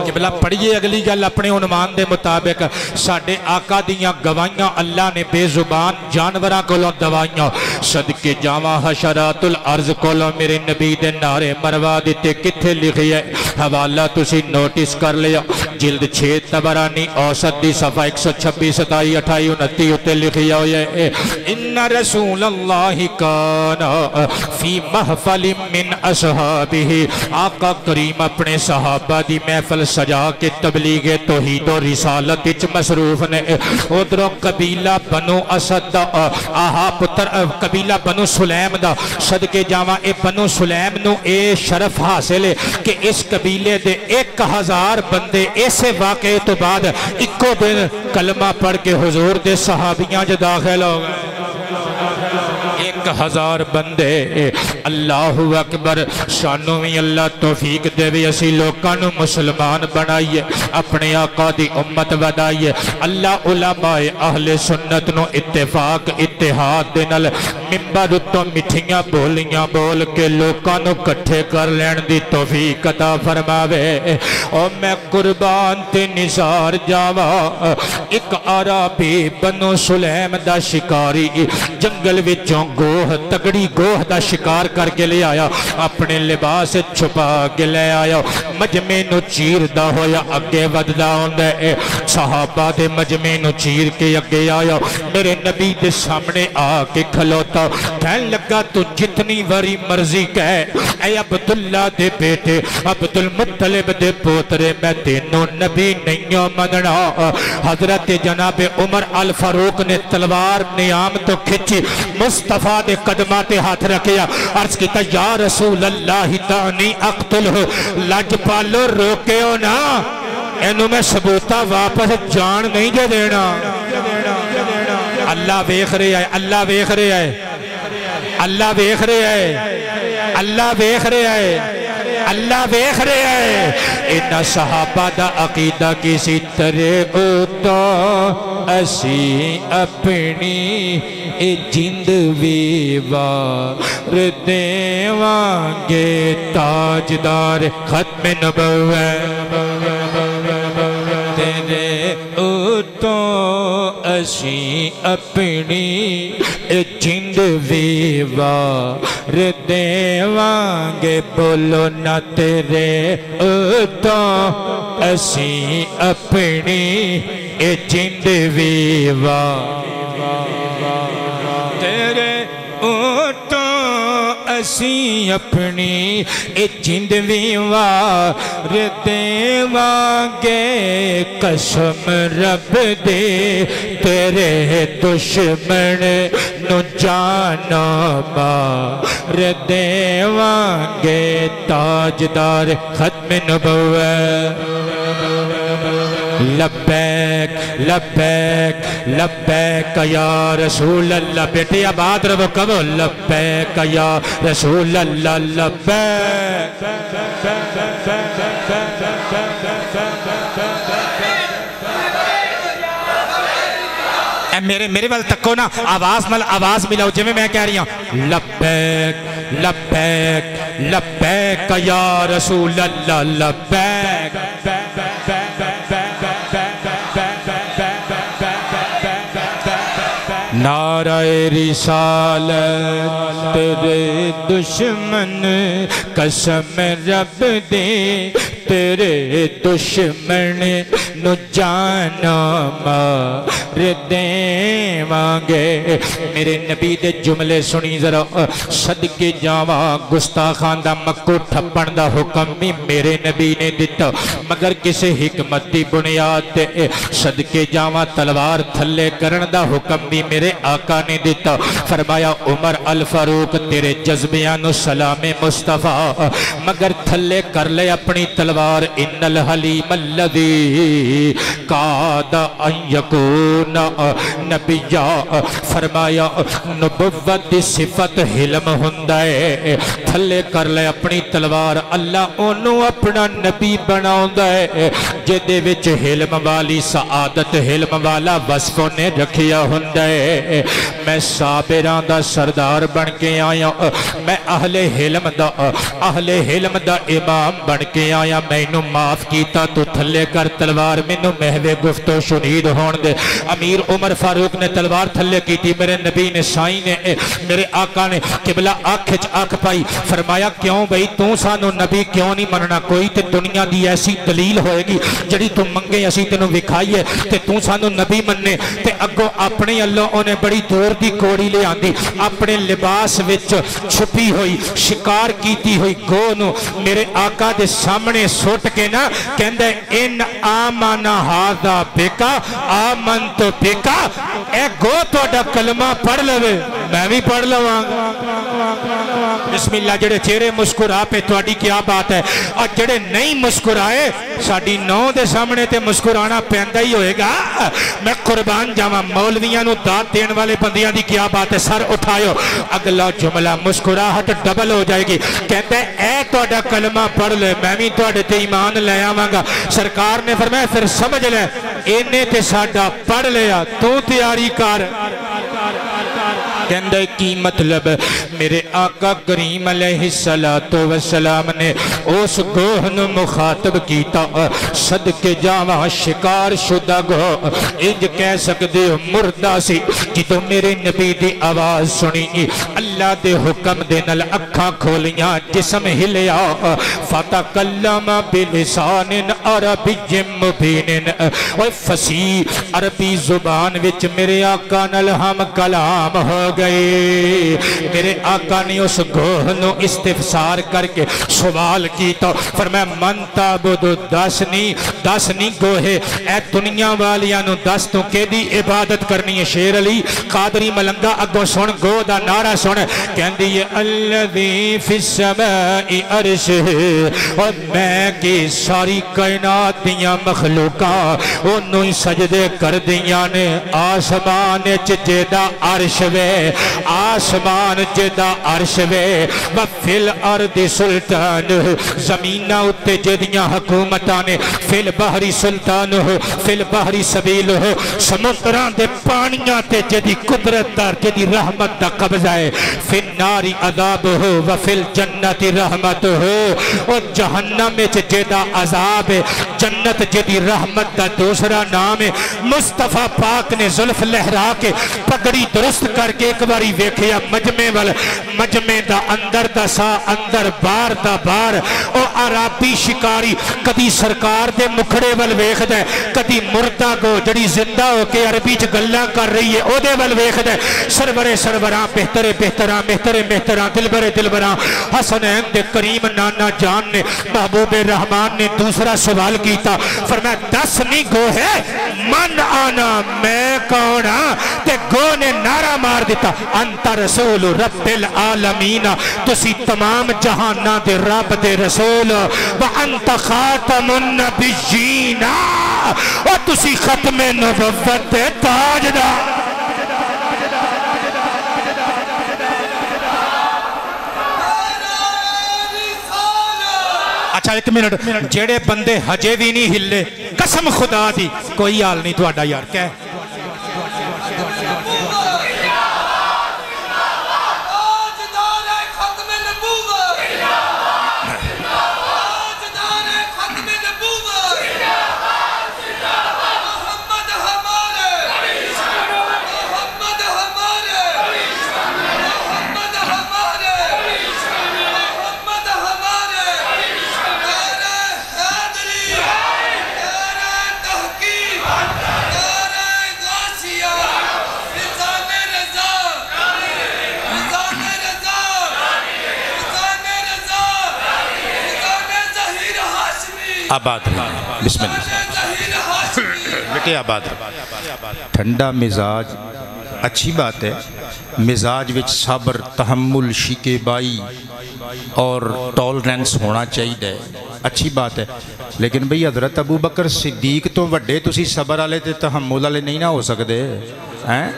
قبلہ پڑھئے اگلی گل اپنے عنوان دے مطابق ساڑھے آقا دیاں گوائیاں اللہ نے بے زبان جانوراں کولوں دوائیاں صدقے جاواں حشرات الارض کولوں میرے نبی دے نعرے مروا دیتے کتھے لکھی ہے حوالہ تسی نوٹس کر لیا جلد 6 تبرانی اوسط دی صفحہ 126 27 28 29 اتے لکھیا ہویا ہے ان رسول اللہ کانا فی محفل من اصحابہ آقا کریم اپنے صحابہ دی محفل سجا کے تبلیغ توحید و رسالت اچ مصروف نے ادھروں قبیلہ بنو اسد دا آہا پتر قبیلہ بنو سلیم دا صدقے جاواں اے بنو سلیم نو اے شرف حاصل ہے کہ اس قبیلے دے 1000 بندے ایسے واقعے تو بعد اکو دن کلمہ پڑھ کے حضور دے صحابیاں جو داخل ہو گئے 1000 بندے اللہ اکبر شانوں میں اللہ توفیق دے بھی اسی لوکانو مسلمان بنائیے اپنے آقا دی امت ودائیے اللہ علماء اہل سنت نو اتفاق اتحاد دنل ممبر تو مٹھیاں بولیاں بول کے لوکانو کٹھے کر لین دی توفیق عطا فرماوے اور میں قربان تے نثار جاوا ایک عربی بنو سلیم دا شکاری جنگل وچوں تگڑی گوہ دا شکار کر کے لے آیا اپنے لباس چھپا کے لے آیا مجمع نو چیر دا ہویا اگے وددا ہوندے صحابہ دے مجمع نو چیر کے اگے آیا میرے نبی دے سامنے آ کے کھلوتا کہنے لگا تو جتنی وری مرضی کہے اے عبداللہ دے بیٹے عبدالمطلب دے پوترے میں تینوں نبی نہیں مننا حضرت جناب عمر الفاروق نے تلوار نیام تو کھچی مصطفیٰ دے قدمات ہاتھ رکھیا عرض کیتا یا رسول اللہ تانی اقتل ہو لج پالو روکے ہو نا اینو میں ثبوتا واپس جان نہیں دے دینا اللہ ویکھ رہے ہے اللہ ویکھ رہے ہے اللہ ویکھ رہے ہے اللہ ویکھ رہے ہے اللہ ویکھ رہے ہے انہا صحابہ دا عقیدہ کسی طرح ہوتا اسی اپنی جند ویوار دیوان گے تاجدار ختم نبوت تیرے اوتوں اسی اپنی جند ویوار دیوان گے بولو نہ تیرے اوتوں اسی اپنی جند ویوار تیرے اوتوں اسی اپنی جند ویوار دیواں گے قسم رب دے تیرے دشمن نو جانا مار دیواں گے تاجدار ختم نبوت لبیک لبیک لبیک یا رسول اللہ بیٹے آباد رہو کبھو لبیک یا رسول اللہ لبیک میرے وال تکو نا آواز ملاؤ جمیں میں کہہ رہی ہوں لبیک لبیک لبیک یا رسول اللہ لبیک نعرہ رسالت تیرے دشمن قسم رب دے تیرے دشمن نو جانا مار دیواں گے میرے نبی دے جملے سنی ذرا صدقے جاواں گستاخان دا مکو ٹھپن دا حکم بھی میرے نبی نے دیتا مگر کسی حکمت دی بنیاد دے صدقے جاواں تلوار تھلے کرن دا حکم بھی میرے آقا نے دیتا فرمایا عمر الفاروق تیرے جذبیاں نو سلام مصطفیٰ مگر تھلے کر لے اپنی تلوار ان الحلیم الذی قاد ان یکون نبیا فرمایا نبوت دی صفت حلم ہندائے تھلے کر لے اپنی تلوار اللہ انہوں اپنا نبی بناؤں دائے جدے وچ حلم والی سعادت حلم والا وصفوں نے رکھیا ہندائے میں صابران دا سردار بن کے آیا میں اہل حلم دا امام بن کے آیا میں انہوں معاف کیتا تو تھلے کر تلوار تلوار مینوں محو گفتو شنید ہون دے امیر عمر فاروق نے تلوار تھلے کی تھی میرے نبی نے سائیں نے میرے آقا نے قبلہ آنکھ آنکھ پائی فرمایا کیوں بھئی تو سانو نبی کیوں نہیں مننا کوئی تے دنیا دی ایسی دلیل ہوئے گی جڑی تو منگے اسی تینوں وکھائیے تے تو سانو نبی مننے تے اگو اپنے اللہ انہیں بڑی دور دی کوڑی لے آندی اپنے لباس وچ چھپی ہوئی شکار کیتی ہوئی گونو میرے آقا دے سامنے سوٹ کے نا کہندے ان آمانا ہادا بکا آمن تو بکا اے گو تو اڈا کلمہ پڑھ لوے میں بھی پڑھ لواں بسم اللہ جڑے چہرے مسکرا پہ تواڈی کیا بات ہے اور جڑے نہیں مسکرائے ساڈی نو دے سامنے تے مسکرانا پیندا ہی ہوئے گا میں قربان جاواں مولویاں نو داد دین والے بندیاں دی کیا بات ہے سر اٹھایو اگلا جملہ مسکراہٹ ڈبل ہو جائے گی کہتا ہے اے تواڈا کلمہ پڑھ لے میں بھی تواڈے تے ایمان لے آواں گا سرکار نے فرمایا پھر سمجھ لے اینے تے ساڈا پڑھ لیا تو تیاری کر کہندے کی مطلب میرے آقا کریم علیہ السلام نے اس گوہ نو مخاطب کیتا صدقے جاواں شکار شدہ گوہ انج کہہ سکدے مردہ سی جدوں میرے نبی دی آواز سنی اللہ دے حکم دے نال اکھاں کھولیاں جسم ہلیا فتکلم بلسان عربی مبین اور فصیح عربی زبان وچ میرے آقا نال ہم کلام ہو گئے میرے آقا نے اس گوہ نو استفسار کر کے سوال کی تو فرمایا من تعبد دسنی گوہے اے دنیا والیاں نو دس تو کہ دی عبادت کرنی ہے شیر علی قادری ملنگا اگو سن گو دا نعرہ سن کہندی یہ الذی فی السماء عرش اور میں کی ساری کائنات دیاں مخلوقاں انہوں ہی سجدے کر دیاں نے آسمان جیدہ عرش وے آسمان جدا عرش وے وفی الارض سلطان زمینہ اتے جدیاں حکومتانے فی البحری سلطان ہو فی البحری سبیل ہو سمندران دے پانیاں تے جدی قدرت دار جدی رحمت دا قبضہ ہے فی الناری عذاب ہو وفی الجنت رحمت ہو اور جہنم میں جدا عذاب ہے جنت جدی رحمت دا دوسرا نام ہے مصطفیٰ پاک نے ظلف لہرا کے پگڑی درست کر کے ایک باری ویکھیا مجمع دا اندر دا سا اندر بار دا بار او عربی شکاری کدی سرکار دے مکھڑے ول ویکھدا ہے کدی مردہ گو جڑی زندہ ہو کے عربی چ گلاں کر رہی ہے او دے ول ویکھدا ہے سروراں بہتراں دلبراں حسنین دے کریم نانا جان نے محبوب رحمان نے دوسرا سوال کیتا فرمایا دس نہیں گو ہے من آنا میں کون ہاں تے گو نے نعرہ مار دیتا انت رسول رب العالمین تسی تمام جہانہ دے رب دے رسول وانت خاتم النبیین اور تسی ختم نبوت دے تاجدار اچھا ایک منٹ جیڑے بندے ہجے بھی نہیں ہلے قسم خدا دی کوئی حال نہیں تہاڈا یار کہہ آباد رہی بسم اللہ بیٹے آباد رہی ٹھنڈا مزاج اچھی بات ہے مزاج وچ صبر تحمل شکیبائی اور ٹالرنس ہونا چاہیے اچھی بات ہے لیکن بھئی حضرت ابو بکر صدیق تو وڈے تسی صبر والے تے تحمل والے نہیں نہ ہو سکتے ہیں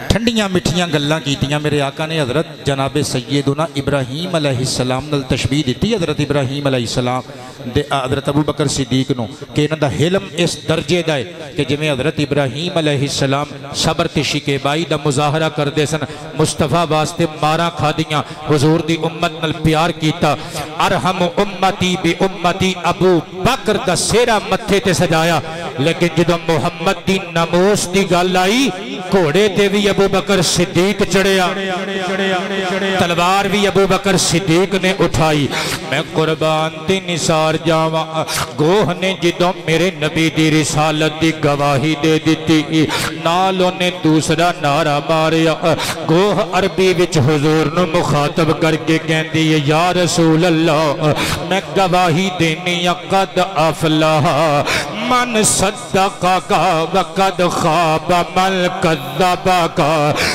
ٹھنڈیاں مٹھیاں گلاں کیتیاں میرے آقا نے حضرت جناب سیدنا ابراہیم علیہ السلام نال تشبیہ دیتی حضرت ابراہیم علیہ السلام دے حضرت ابو بکر صدیق نو کہ انہاں دا حلم اس درجے دا ہے کہ جویں حضرت ابراہیم علیہ السلام صبر تے شکیبائی دا مظاہرہ کردے سن مصطفیٰ واسطے ماراں کھادیاں حضور دی امت نال پیار کیتا ارحم امتی بی امتی ابو بکر دا سیرا متھے تے سجایا لیکن جدو محمد دی ناموس دی گل آئی گھوڑے تے بھی ابو بکر صدیق چڑھیا تلوار بھی ابو بکر صدیق نے اٹھائی میں قربان تے نثار جاواں گوہ نے جدو میرے نبی دی رسالت دی گواہی دے دیتی نالوں نے دوسرا نعرہ ماریا گوہ عربی وچ حضور نو مخاطب کر کے کہندی ہے یا رسول اللہ میں گواہی دینی قد افلح من صدقک وقد خاب من کذبک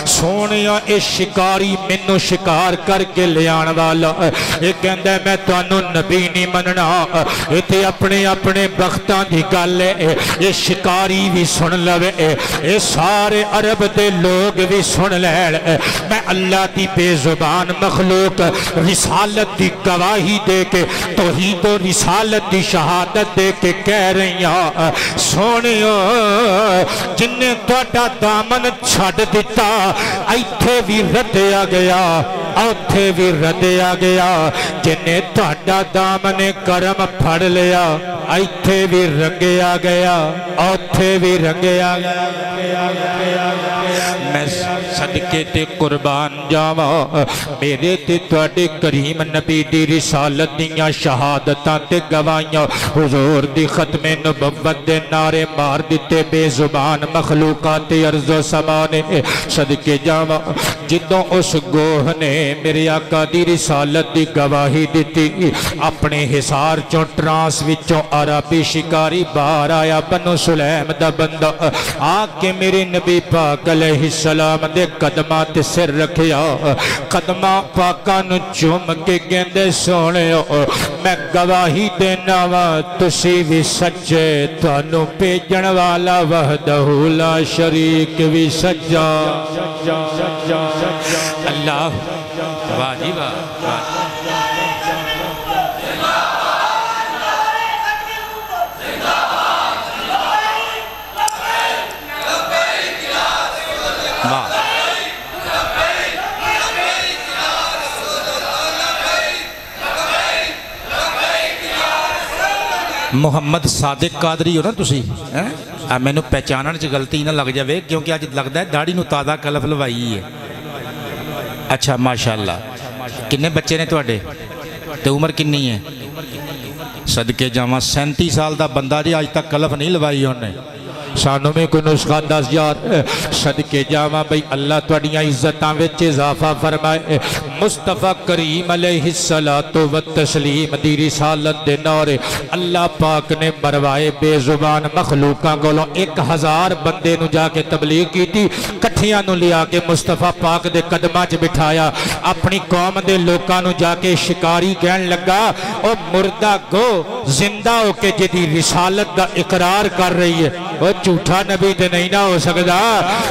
سونیا اے شکاری منو شکار کر کے لیان والا یہ کہندہ ہے میں توانو نبی نہیں مننا یہ تے اپنے اپنے بختان دی گل ہے یہ شکاری بھی سن لوے یہ سارے عرب دے لوگ بھی سن لے میں اللہ دی بے زبان مخلوق رسالت دی گواہی دے کے توحید و رسالت دی شہادت دے کے کہہ رہی ہیں سونیو جنہیں توڑا دامن چھڑ دیتا ایتھے بھی ردیا گیا اوتھے بھی ردیا گیا جنہیں توڑا دامن کرم پھڑ لیا ایتھے بھی رنگیا گیا اوتھے بھی رنگیا گیا میں صدقے تے قربان جاواں میرے تے توڑے کریم نبی دی رسالت دیاں شہادتاں تے گوائیاں حضور دی ختم نبوت دے نعرے مار دیتے بے زبان مخلوقات ارض و سمانے صدقے جاواں جدوں اس گوہ نے میرے آقا دی رسالت دی گواہی دیتی اپنے حصار چوں ٹرانس وچوں عربی شکاری باہر آیا بنو سلیم دا بندہ آکے میرے نبی پاک علیہ السلام دے قدمات سر رکھیا قدمہ پاکانو چوم کے گیندے سونے میں گواہی دینا وا تسی بھی سچے توانو پیجن والا وحدہ لا شریک بھی سجا اللہ واجی واہ محمد صادق قادری ہو نا تسی میں نو پہچانن چ غلطی نہ لگ جاوے کیونکہ آج لگتا ہے داڑھی نو تازہ کلف لوائی ہے اچھا ماشاءاللہ کنے بچے نے توڑے تے عمر کنی ہے صدقے جاواں 37 سال دا بندہ جی آج تک کلف نہیں لوائی ہونے شانوں میں کوئی نسخہ 10,000 صدقے جاواں بھئی اللہ توڑیاں عزتاں وچ اضافہ فرمائے مصطفیٰ کریم علیہ السلام دی رسالت دے نورے اللہ پاک نے مروائے بے زبان مخلوقاں گولوں 1000 بندے نو جا کے تبلیغ کی تھی کٹھیاں نو لیا کے مصطفیٰ پاک دے قدمہ چ بٹھایا اپنی قوم دے لوکاں نو جا کے شکاری کہن لگا او مردہ گو زندہ ہو کے جدی رسالت دا اقرار کر رہی ہے وہ جھوٹا نبی دے نہیں نہ ہو سکتا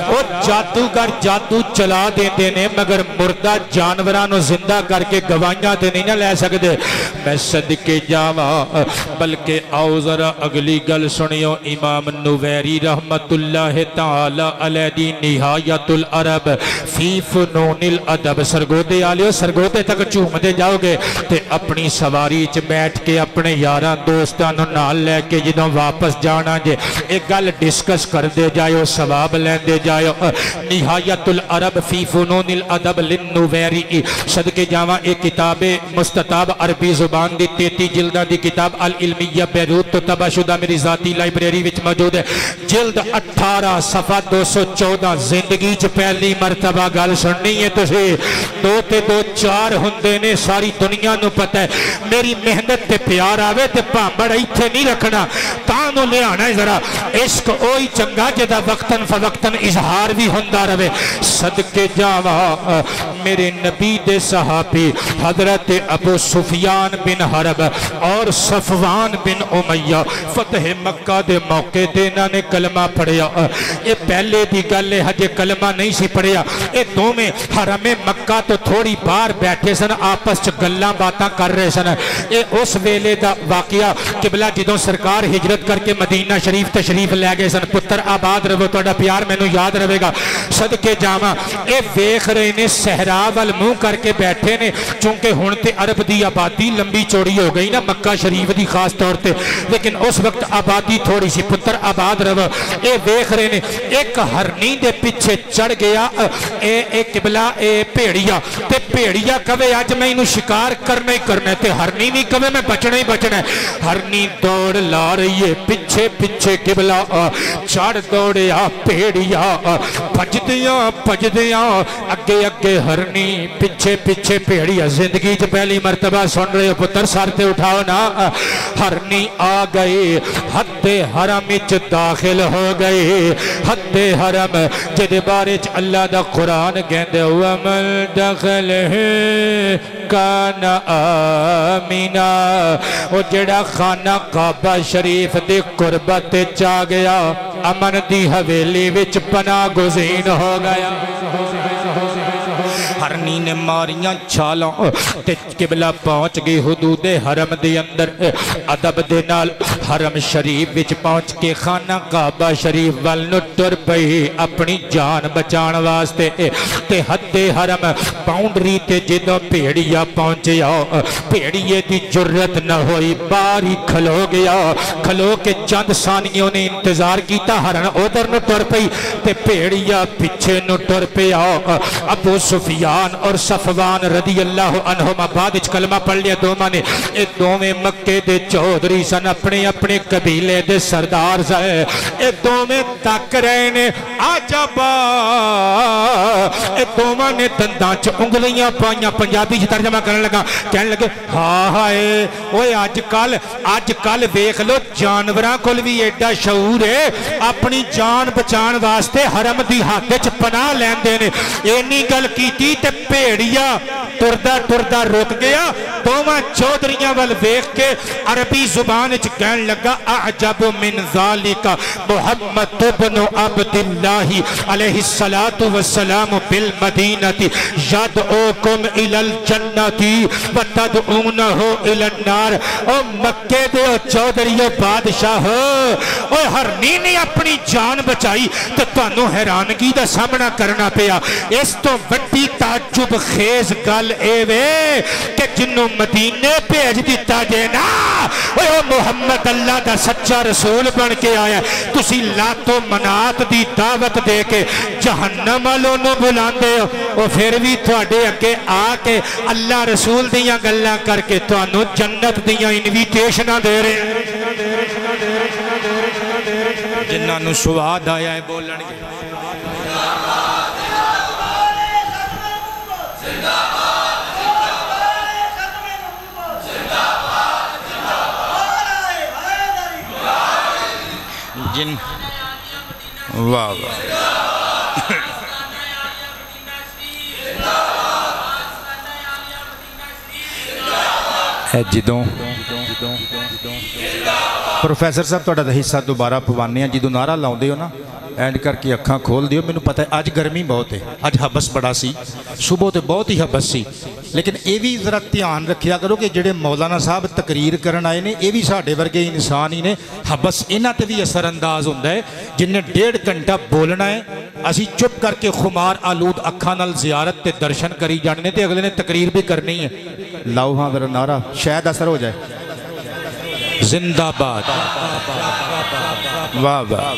وہ جادوگر جادو چلا دیتے نے مگر مردہ جانورانو زندہ کر کے گوائیاں دے نہیں نہ لے سکتے میں صدقے جاواں بلکہ آؤ ذرا اگلی گل سنیو امام نویری رحمت اللہ تعالی علیہ دی نہایت العرب فی فنون الادب سرگودے آلیو سرگودے تک چومدے جاؤ گے تے اپنی سواری چ بیٹھ کے اپنے یاراں دوستانو نال لے کے جدوں واپس جانا جے ایک گل ڈسکس کر دے جائیو ثواب لین دے جائیو نہایت العرب فی فنون الادب للنویری صدقے جاواں ایک کتاب مستطاب عربی زبان دی 33 جلدہ دی کتاب العلمیہ بیروت تو تبہ شدہ میری ذاتی لائبریری وچ موجود ہے جلد 18 صفحہ 214 زندگی چ پہلی مرتبہ گل سننی ہے تسی دو تے دو چار ہندے نے ساری دنیا نو پتہ ہے میری محنت تے پیار آوے تے پامبڑ ایتھے نہیں رکھنا تانو لے آنا ہے ذرا عشق اوئی چنگا جدا وقتاً فوقتاً اظہار بھی ہندہ روے صدقے جاواں میرے نبی دے صحابی حضرت ابو سفیان بن حرب اور صفوان بن امیہ فتح مکہ دے موقع دینا نے کلمہ پڑھیا یہ پہلے دی گلے حجے کلمہ نہیں سی پڑھیا یہ دو میں حرم مکہ تو تھوڑی بار بیٹھے سن آپس چ گلاں باتاں کر رہے سن یہ اس ویلے دا واقعہ قبلہ جدوں سرکار ہجرت کر کے مدینہ شریف تشریف لے گئے سن. پتر آباد رہو, تہاڈا پیار مینوں یاد رہے گا. صدقے جاواں اے ویکھ رہے نے صحرا ول منہ کر کے بیٹھے نے, چونکہ ہن تے عرب دی آبادی لمبی چوڑی ہو گئی نا مکہ شریف دی خاص طور تے, لیکن اس وقت آبادی تھوڑی سی. پتر آباد رہو اے ویکھ رہے نے ایک ہرنی دے پیچھے چڑھ گیا اے قبلہ اے بھیڑیا, تے بھیڑیا کہے اج میں اینوں شکار کرنا ہی کرنا ہے, تے ہرنی بھی کہے میں بچنا ہی بچنا ہے. ہرنی دوڑ لا رہی ہے پیچھے پیچھے قبلہ چڑھ دوڑیا بھیڑیا, بھجدیاں بھجدیاں اگے اگے ہرنی پیچھے پیچھے بھیڑیا. زندگی چ پہلی مرتبہ سن رہے ہو پتر سر تے اٹھاؤ نا. ہرنی آ گئی حد حرم وچ داخل ہو گئی. حد حرم جدے بارے چ اللہ دا قرآن کہندے ومن دخل کان آمنا, او جڑا خانہ کعبہ شریف دے قربت چا گیا امن دی حویلی وچ پناہ گزین ہو گیا. ہرنی نے ماریاں چھالاں تے قبلہ پہنچ گئی حدود حرم دے اندر. ادب دے نال حرم شریف وچ پہنچ کے خانہ کعبہ شریف ول نو ٹر پئی اپنی جان بچان واسطے. تے حد حرم باؤنڈری تے جدوں بھیڑیا پہنچیا, بھیڑیے دی جرت نہ ہوئی, باہر ہی کھلو گیا. کھلو کے چند ثانیوں نے انتظار کیتا, ہرن ادھر نو ٹر پئی تے بھیڑیا پیچھے نو ٹر پیا. ابو سفیان اور صفوان رضی اللہ عنہما بعد اچ کلمہ پڑھ لیا دوما نے. اے دوویں مکے دے چودھری سن, اپنے اپنے قبیلے دے سردار سن. اے دوویں تک رہے نے عجبا, اے دوواں نے دنداں چ انگلیاں پائیاں. پنجابی چ ترجمہ کرنے لگا, کہنے لگے ہاں ہائے اوے اج کل ویکھ لو جانوراں کول وی ایڈا شعور ہے, اپنی جان بچان واسطے حرم دی حد وچ پناہ لیندے نے. اینی گل کیتی تے بھیڑیا ٹردا ٹردا رک گیا. دوواں چودھریاں ول ویکھ کے عربی زبان وچ کہن لگا اعجب من ذالک محمد بن عبداللہ علیہ الصلاۃ والسلام بالمدینہ یدعوکم الی الجنۃ وتدعونہ الی النار. او مکے دے چودھریو بادشاہ, او ہرنی نے اپنی جان بچائی تے تانوں حیرانگی دا سامنا کرنا پیا. اس تو وڈی تعجب خیز گل اے وے کہ جنوں مدینے بھیج دیتا جے نا, او محمد اللہ دا سچا رسول بن کے آیا. تسی لات و منات دی دعوت دے کے جہنم والوں نو بلاندے ہو, او پھر بھی تواڈے اگے آ کے اللہ رسول دیاں گلاں کر کے تانوں جنت دیاں انویٹیشناں دے رہے ہیں. جنہاں نو سواد آیا ہے بولن گے جن واہ واہ جدوں پروفیسر صاحب تہاڈا حصہ دوبارہ پوانے ہیں. جدوں نعرہ لاؤندے ہو نا اینڈ کر کے اکھاں کھول دیو. مینوں پتہ ہے اج گرمی بہت ہے, اج حبس بڑا سی, صبح تے بہت ہی حبس سی, لیکن یہ بھی ذرا دھیان رکھیا کرو کہ جڑے مولانا صاحب تقریر کرن آئے نے یہ بھی ساڈے ورگے انسان ہی نے. حبس انہاں تے بھی اثر انداز ہوندا ہے. جن نے 1.5 گھنٹہ بولنا ہے اسی چپ کر کے خمار آلود اکھاں نال زیارت تے درشن کری جانے تے اگلے نے تقریر بھی کرنی ہے. لاؤ ہاں ذرا نعرہ شاید اثر ہو جائے. زندہ باد, واہ واہ,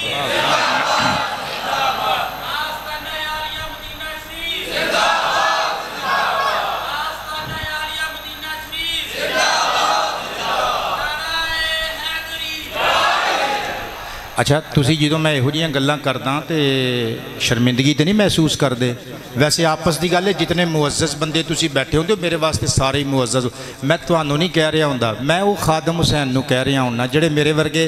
اچھا تسی جدوں میں یہو جیاں گلاں کردا تے شرمندگی تے نہیں محسوس کردے؟ ویسے آپس دی گل ہے جتنے معزز بندے تسی بیٹھے ہوندے میرے واسطے سارے معزز. میں تانوں نہیں کہہ رہا ہوندا, میں وہ خادم حسین نو کہہ رہا ہوندا جڑے میرے ورگے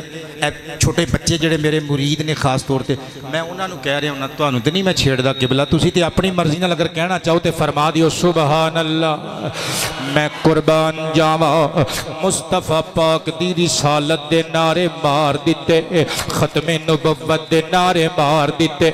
چھوٹے بچے جڑے میرے مرید نے خاص طور تے, میں انہاں نو کہہ رہا ہوندا. تانوں تے نہیں میں چھیڑدا قبلہ, تسی تے اپنی مرضی نال اگر کہنا چاہو تے فرما دیو سبحان اللہ. میں قربان جاواں مصطفیٰ پاک دی رسالت دے نعرے مار دتے, ختم نبوت دے نعرے مار دیتے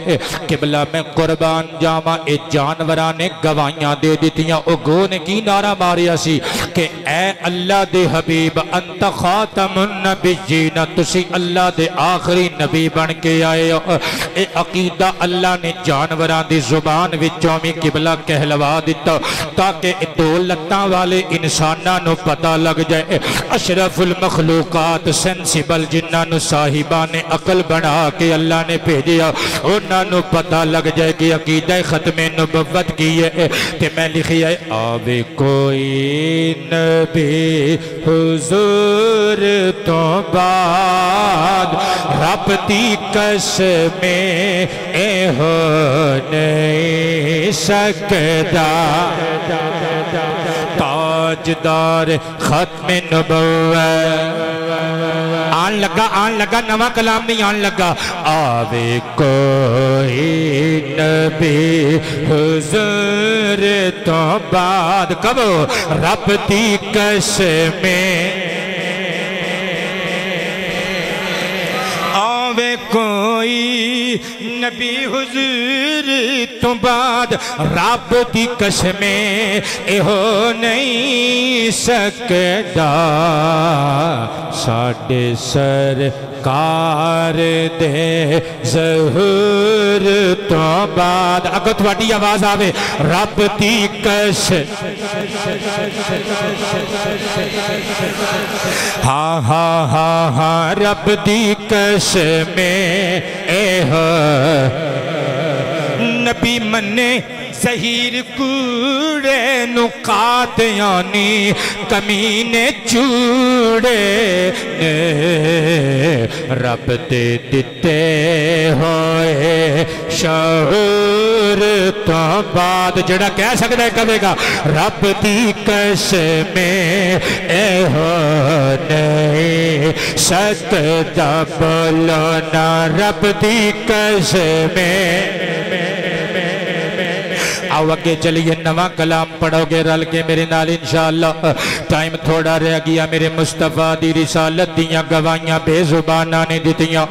قبلہ میں قربان جاواں اے جانوراں نے گواہیاں دے دیتیاں او گو نے کی نعرہ ماریا سی کہ اے اللہ دے حبیب انت خاتم النبیین تسی اللہ دے آخری نبی بن کے آئے ہو اے عقیدہ اللہ نے جانوراں دی زبان وچوں میں قبلہ کہلوا دیتا تاکہ دولتاں والے انساناں نو پتہ لگ جائے اشرف المخلوقات سینسیبل جنہاں نو صاحبان عقل بنا کے اللہ نے بھیجیا انہاں نو پتہ لگ جائے کہ عقیدہ ختم نبوت کی ہے کہ میں لکھی ہے آوے کوئی نبی حضور تو بعد رب دی قسمیں اے ہو نہیں سکتا تاجدار ختم نبوت آن لگا نواں کلام نہیں آن لگا آوے کوئی نبی حضور تو بعد کب رب دی قسمیں آوے کوئی نبی حضور تو بعد رب دی قسمیں اے ہو نہیں سکتا ساڑھے سرکار دے ظہور تو بعد اگر تھوڑی آواز آوے رب دی قسم ہاں ہاں ہاں ہاں رب دی قسمیں اے ہو نبی منے زہیر کوڑے نقات یعنی کمینے چوڑے رب دے دیتے ہوئے شعور تو بعد جڑا کہہ سکتا ہے کبھے گا رب دی قسمیں اے ہو نہیں سکتا بولو نا رب دی قسمیں آو اگے چلیے نواں کلام پڑھو گے رل کے میرے نال انشاءاللہ ٹائم تھوڑا رہ گیا میرے مصطفیٰ دی رسالت دیاں گواہیاں بے زبانہ نے دیتیاں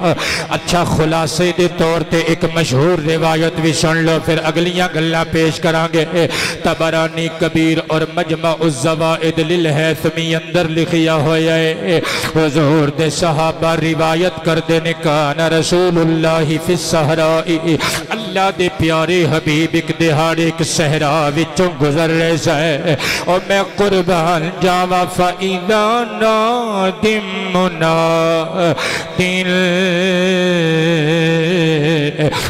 اچھا خلاصے دے طور تے ایک مشہور روایت بھی سن لو پھر اگلیاں گلاں پیش کرانگے طبرانی کبیر اور مجمع الزوائد للحیثمی اندر لکھیا ہویا ہے حضور دے صحابہ روایت کر دے نکان رسول اللہ فی الصحرائی اللہ دے پیارے حبیب ایک دہاڑے ایک صحرا وچوں گزر رہے سے اور میں قربان جاوا فَإِذَا نَادٍ مُنَادٍ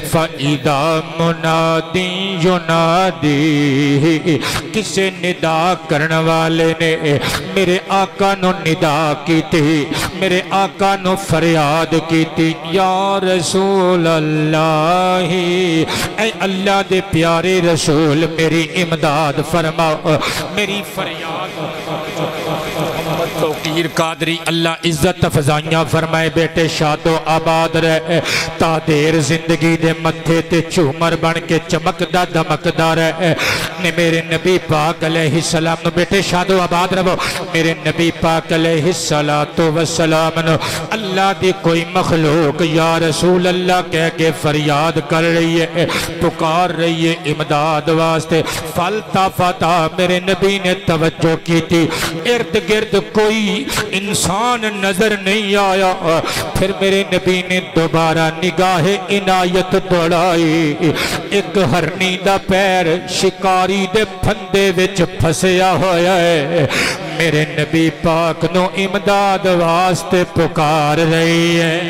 فَإِذَا مُنَادٍ يُنَادِي کسے ندا کرنے والے نے میرے آقا نو ندا کی تھی میرے آقا نو فریاد کی تھی یا رسول اللہ اے اللہ دے پیارے رسول میری امداد فرماؤ میری فریاد توقیر قادری اللہ عزت افزائیاں فرمائے بیٹے شاد و آباد رہے تا دیر زندگی دے متھے تے چومر بن کے چمکدہ دمکدہ رہے نے میرے نبی پاک علیہ السلام نو بیٹے شاد و آباد رہو میرے نبی پاک علیہ السلام نو اللہ دی کوئی مخلوق یا رسول اللہ کہہ کے فریاد کر رہی ہے پکار رہی ہے امداد واسطے فالتفتا میرے نبی نے توجہ کی تھی ارد گرد کوئی انسان نظر نہیں آیا پھر میرے نبی نے دوبارہ نگاہ عنایت دوڑائی ایک ہرنی دا پیر شکاری دے پھندے وچ پھسیا ہویا ہے میرے نبی پاک نو امداد واسطے پکار رہی ہے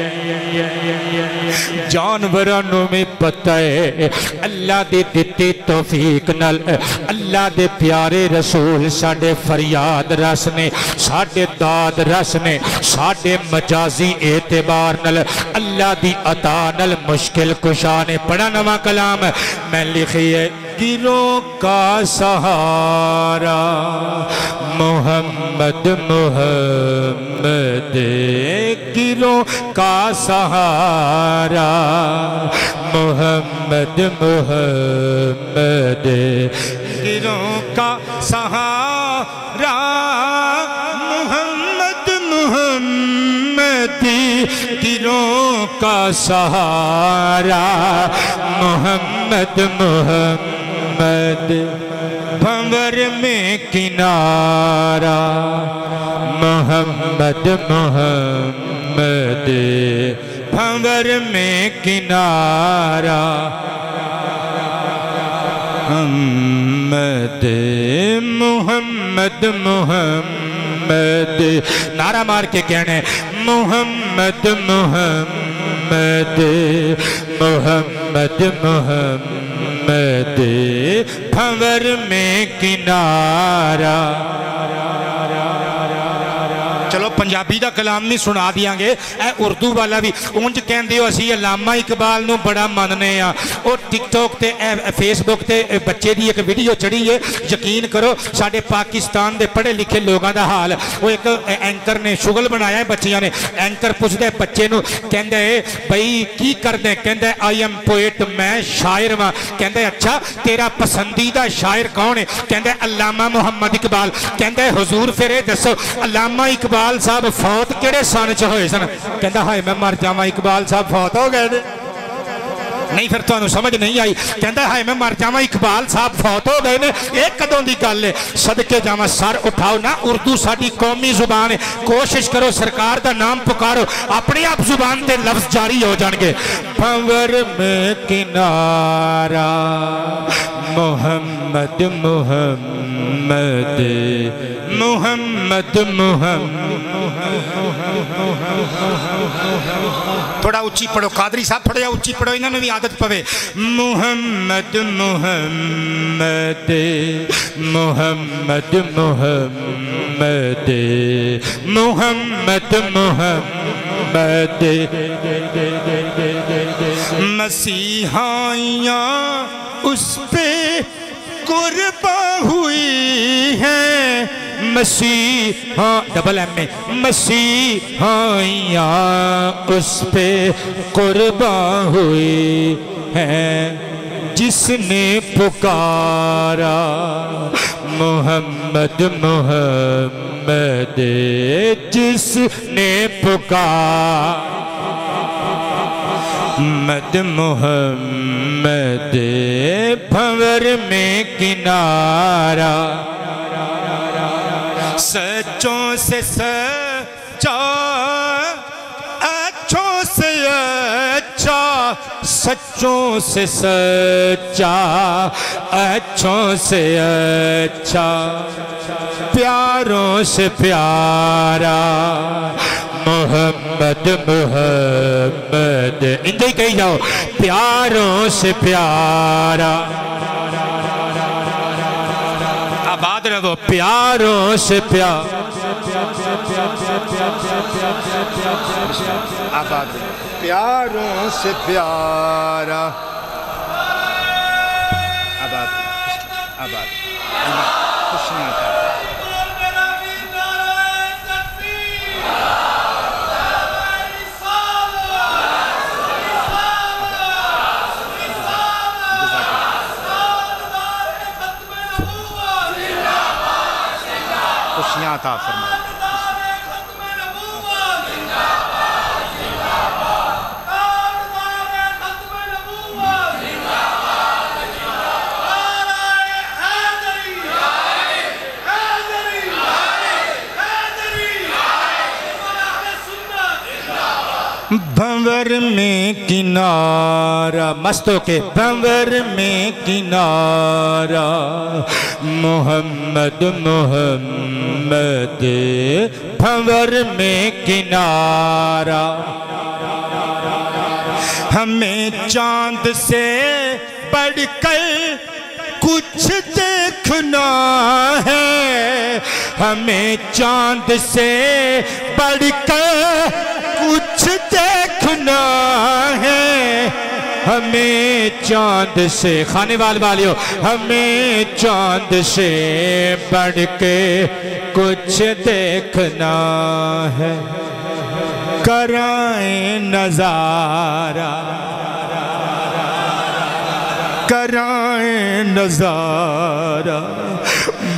جانورانوں میں پتہ ہے اللہ دے دیتی توفیق نل اللہ دے پیارے رسول ساڑھے فریاد رسنے ساڑھے داد رسنے ساڑھے مجازی اعتبار نل اللہ دی عطا نل مشکل کشانے پڑھا نواں کلام میں لکھی ہے گروں کا سہارا محمد محمد گروں کا سہارا محمد محمد گروں کا سہارا محمد محمد گروں کا سہارا محمد محمد بھنور میں کنارہ محمد محمد بھنور میں کنارہ محمد محمد محمد نعرہ مار کے کہنے محمد محمد محمد محمد بھنور میں کنارہ چلو پنجابی دا کلام نہیں سنا دیاں گے اے اردو والا بھی اونج کہن دیو اسی علامہ اقبال نو بڑا مننے ہیں اور ٹک ٹاک تے فیس بک تے بچے دی ایک ویڈیو چڑھی ہے یقین کرو ساڑھے پاکستان دے پڑھے لکھے لوگاں دا حال وہ ایک اینکر نے شغل بنایا ہے بچیاں نے اینکر پوچھ دے بچے نو کہن دے بھئی کی کر دیں کہن دے آئی ایم پوئٹ میں شاعر ماں کہن دے اچھا تیرا پسندیدہ شاعر کون ہے کہن دے علامہ محمد اقبال کہن دے حضور پھرے دسو علامہ اقبال صاحب فوت کیڑے سان چ ہوئے سن کہندا ہائے میں مر جاواں اقبال صاحب فوت ہو گئے نہیں پھر تو سمجھ نہیں آئی کہندا ہائے میں مر جاواں اقبال صاحب فوت ہو گئے نے ایک کدوں دی گل ہے صدقے جاواں سر اٹھاؤ نا اردو ساڈی قومی زبان ہے کوشش کرو سرکار دا نام پکارو اپنی آپ زبان تے لفظ جاری ہو جان گے بھنور میں کنارہ محمد محمد محمد تھوڑا اچھی پڑھو قادری صاحب تھوڑا اچھی پڑھو انہوں نے بھی عادت پوے محمد محمد محمد محمد محمد محمد مسیحائیاں اس پہ قربان ہوئی ہیں مسیحاں ڈبل ایم میں مسیحائیاں اس پہ قربان ہوئی ہیں جس نے پکارا محمد محمد جس نے پکارا محمد محمد بھنور میں کنارہ سچوں سے سچا اچھوں سے اچھا سچوں سے سچا اچھوں سے اچھا پیاروں سے پیارا محمد محمد انجھے کہی جاؤ پیاروں سے پیارا آباد رہو پیاروں سے پیارا آباد پیاروں سے پیارا آباد آباد خوشیاں کا خوشیاں عطا فرمائے بھنور میں کنارہ مستوں کے بھنور میں کنارہ محمد محمد بھنور میں کنارہ ہمیں چاند سے بڑھ کر کچھ دیکھنا ہے ہمیں چاند سے بڑھ کر کچھ دیکھنا ہے ہمیں چاند سے خانے والیو ہمیں چاند سے بڑھ کے کچھ دیکھنا ہے کرائیں نظارہ کرائیں نظارہ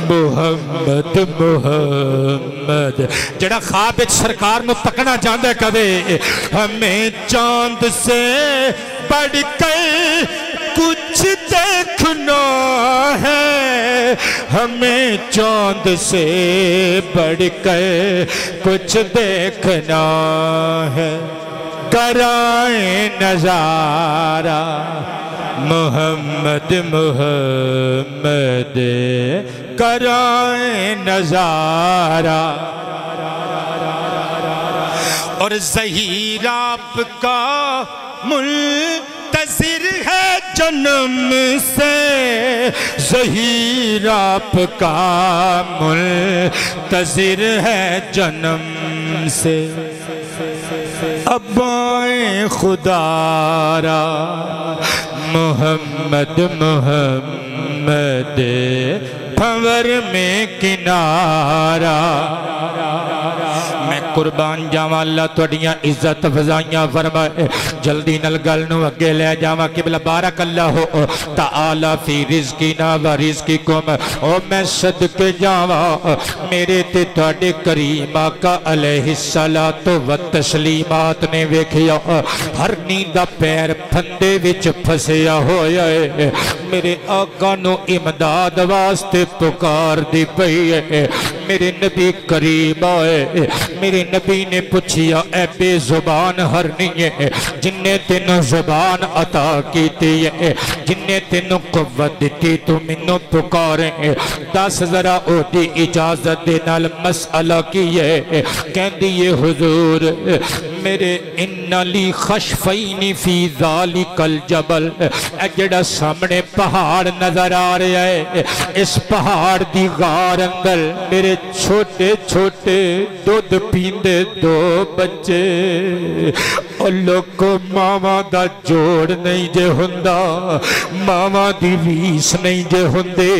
محمد محمد جڑا خواب سرکار نو تکنا چاہتا ہے کبھی ہمیں چاند سے بڑھ کر کچھ دیکھنا ہے ہمیں چاند سے بڑھ کر کچھ دیکھنا ہے کرائیں نظارہ محمد محمد کرائیں نظارہ اور ظہیر آپ کا منتظر ہے جنم سے ظہیر آپ کا منتظر ہے جنم سے ابائیں خدا را محمد محمد پھنور میں کنارہ میں قربان جاواں اللہ توڑیاں عزت فضائیاں فرمائے جلدی نل گل نو اگے لے جاواں قبلہ بارک اللہ تعالی فی رزقنا و رزقکم او میں صدقے جاواں میرے تے توڑے کریم آقا علیہ الصلاۃ والتسلیمات نے ویکھیا ہر نیندہ پیر پھندے وچ پھسیا ہویا ہے میرے آقا نو امداد واسطے پکار دی پئی ہے میرے نبی کریم آئے میرے نبی نے پوچھیا اے بے زبان ہر نہیں ہے جن نے تینوں زبان عطا کیتی ہے جن نے تینوں قوت دیتی تو منوں پکاریں دس ذرا او دی اجازت دینال مسئلہ کیے کہن دیئے حضور میرے انلی خشفین فی ذالک الجبل اے جڑا سامنے پہاڑ نظر آ رہا ہے اس پہاڑ دی غار اندر میرے چھوٹے چھوٹے دودھ پیندے دو بچے اور لوگ کو ماما دا جوڑ نہیں جے ہندا ماما دی ریس نہیں جے ہندے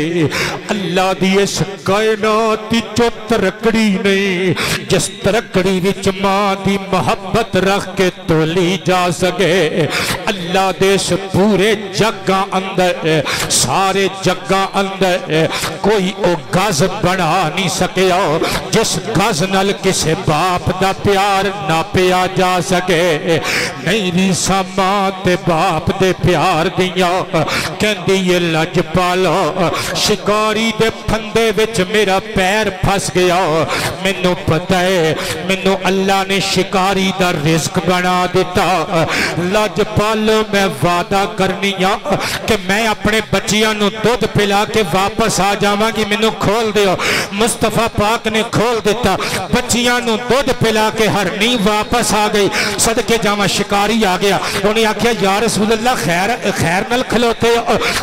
اللہ دی اس کائنات دی جو ترکڑی نہیں جس ترکڑی وچ ماں دی محبت رکھ کے تولی جا سکے اللہ دے اس پورے جگہ اندر سارے جگہ اندر کوئی او گاز بنا نہیں سکیا جس گاز نل کسے باپ دا پیار نہ پیا جا سکے نہیں ریسا ماں تے باپ دے پیار دیا کہندی یہ لج پالا شکاری دے پھندے وچ میرا پیر پھس گیا منو پتہ ہے منو اللہ نے شکاری دا رزق بنا دیتا لج پالو میں وعدہ کرنیا کہ میں اپنے بچیاں نو دودھ پلا کے واپس آ جاواں گی منو کھول دیو مصطفیٰ پاک نے کھول دیتا بچیاں نو دودھ پلا کے ہر نی واپس آ گئی صدقے جاواں شکاری آ گیا انہیں آکھیا یا رسول اللہ خیر نل کھلوتے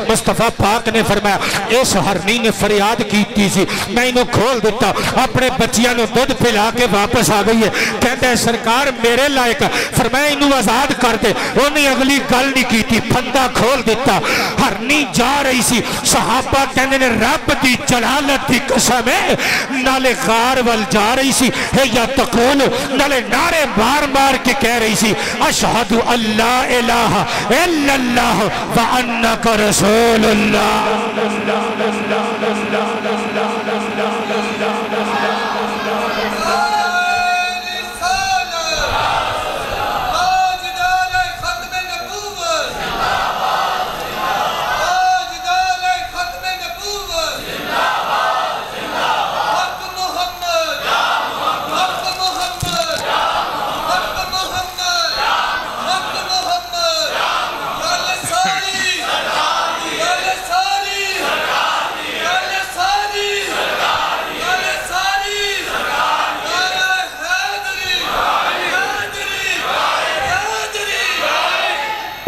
مصطفیٰ پاک نے فرمایا اس ہرنی نے فریاد کیتی سی میں انہوں کھول دیتا اپنے بچیاں نو دودھ پلا کے واپس آ گئی ہے کہتا ہے سرکار میرے لائق فرمایا انہوں آزاد کر دے انہیں اگلی گل نہیں کیتی پھندہ کھول دیتا ہرنی جا رہی سی صحابہ کہنے نے رب دی جلالت دی قسم ہے نالے غار وال جا رہی سی ہے یا تقول نالے نعرے بار بار کے کہہ رہی سی اشہد اللہ الہ الا اللہ وانک رسول اللہ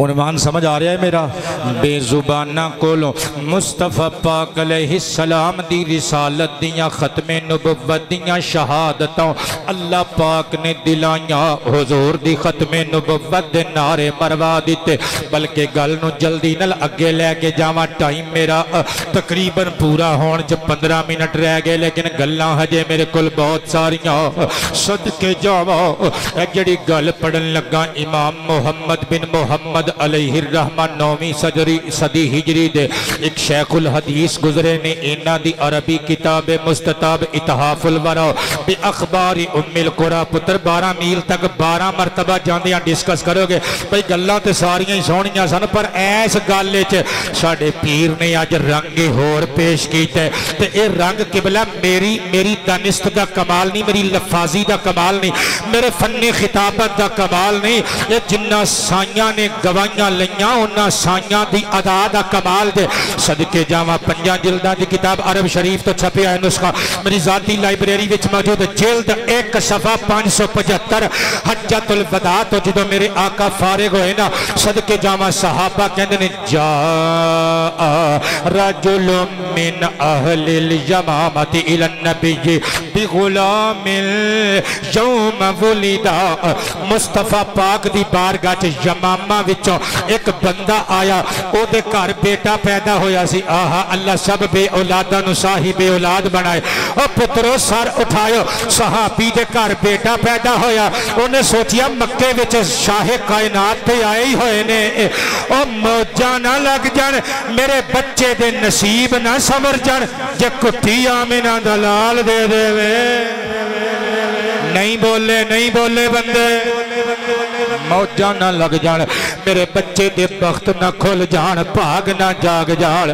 عنوان سمجھ آ رہا ہے میرا بے زبانہ کولوں مصطفیٰ پاک علیہ السلام دی رسالت دیاں ختم نبوت دیاں شہادتوں اللہ پاک نے دلائیاں حضور دی ختم نبوت دے نعرے مروا دیتے بلکہ گل نو جلدی نل اگے لے کے جاواں ٹائم میرا تقریباً پورا ہون جو 15 منٹ رہ گئے لیکن گلاں ہجے میرے کل بہت ساریاں صدقے جاواں ایک جڑی گل پڑھن لگا امام محمد بن محمد محمد علیہ الرحمہ 9ویں صدی ہجری دے ایک شیخ الحدیث گزرے نے انہاں دی عربی کتاب مستطاب اتحاف الورا بے اخبار ام القرآن پتر 12 میل تک 12 مرتبہ جاندیاں ڈسکس کرو گے بھئی گلاں تے ساریاں ہی سونیاں سن پر ایس گالے چ ساڑے پیر نے آج رنگ ہور پیش کیتا ہے تے اے رنگ قبلہ میری دانست دا کمال نہیں میری لفاظی دا کمال نہیں میرے فن خطابت دا کمال نہیں یہ جنہ سائیاں نے گوائیاں لیاں انہ سائیاں دی ادا دا کمال دے صدقے جاواں 5 جلدہ دی کتاب عرب شریف تو چھپے آئے نسخہ میری ذاتی لائبریری وچ موجود جلد 1 صفحہ 575 حجت الوداع تو جدو میرے آقا فارغ ہوئے نا صدقے جاواں صحابہ کہندے نے جاء رجل من اہل الیمامت الى النبی بغلام یوم ولدا مصطفیٰ پاک دی بارگاہ چ یمامہ وچوں ایک بندہ آیا او دے گھر بیٹا پیدا ہویا سی آہا اللہ سب بے اولاداں نو صاحب اولاد بنائے او پترو سر اٹھائیو صحابی دے گھر بیٹا پیدا ہویا انہیں سوچیا مکے وچ شاہ کائنات تے آئے ہی ہوئے نے او موجہ نہ لگ جان میرے بچے دے نصیب نہ سمر جان جے کٹی آمینہ دلال دے دے وے نہیں بولے بندے موجہ نہ لگ جان میرے بچے دے بخت نہ کھل جان بھاگ نہ جاگ جان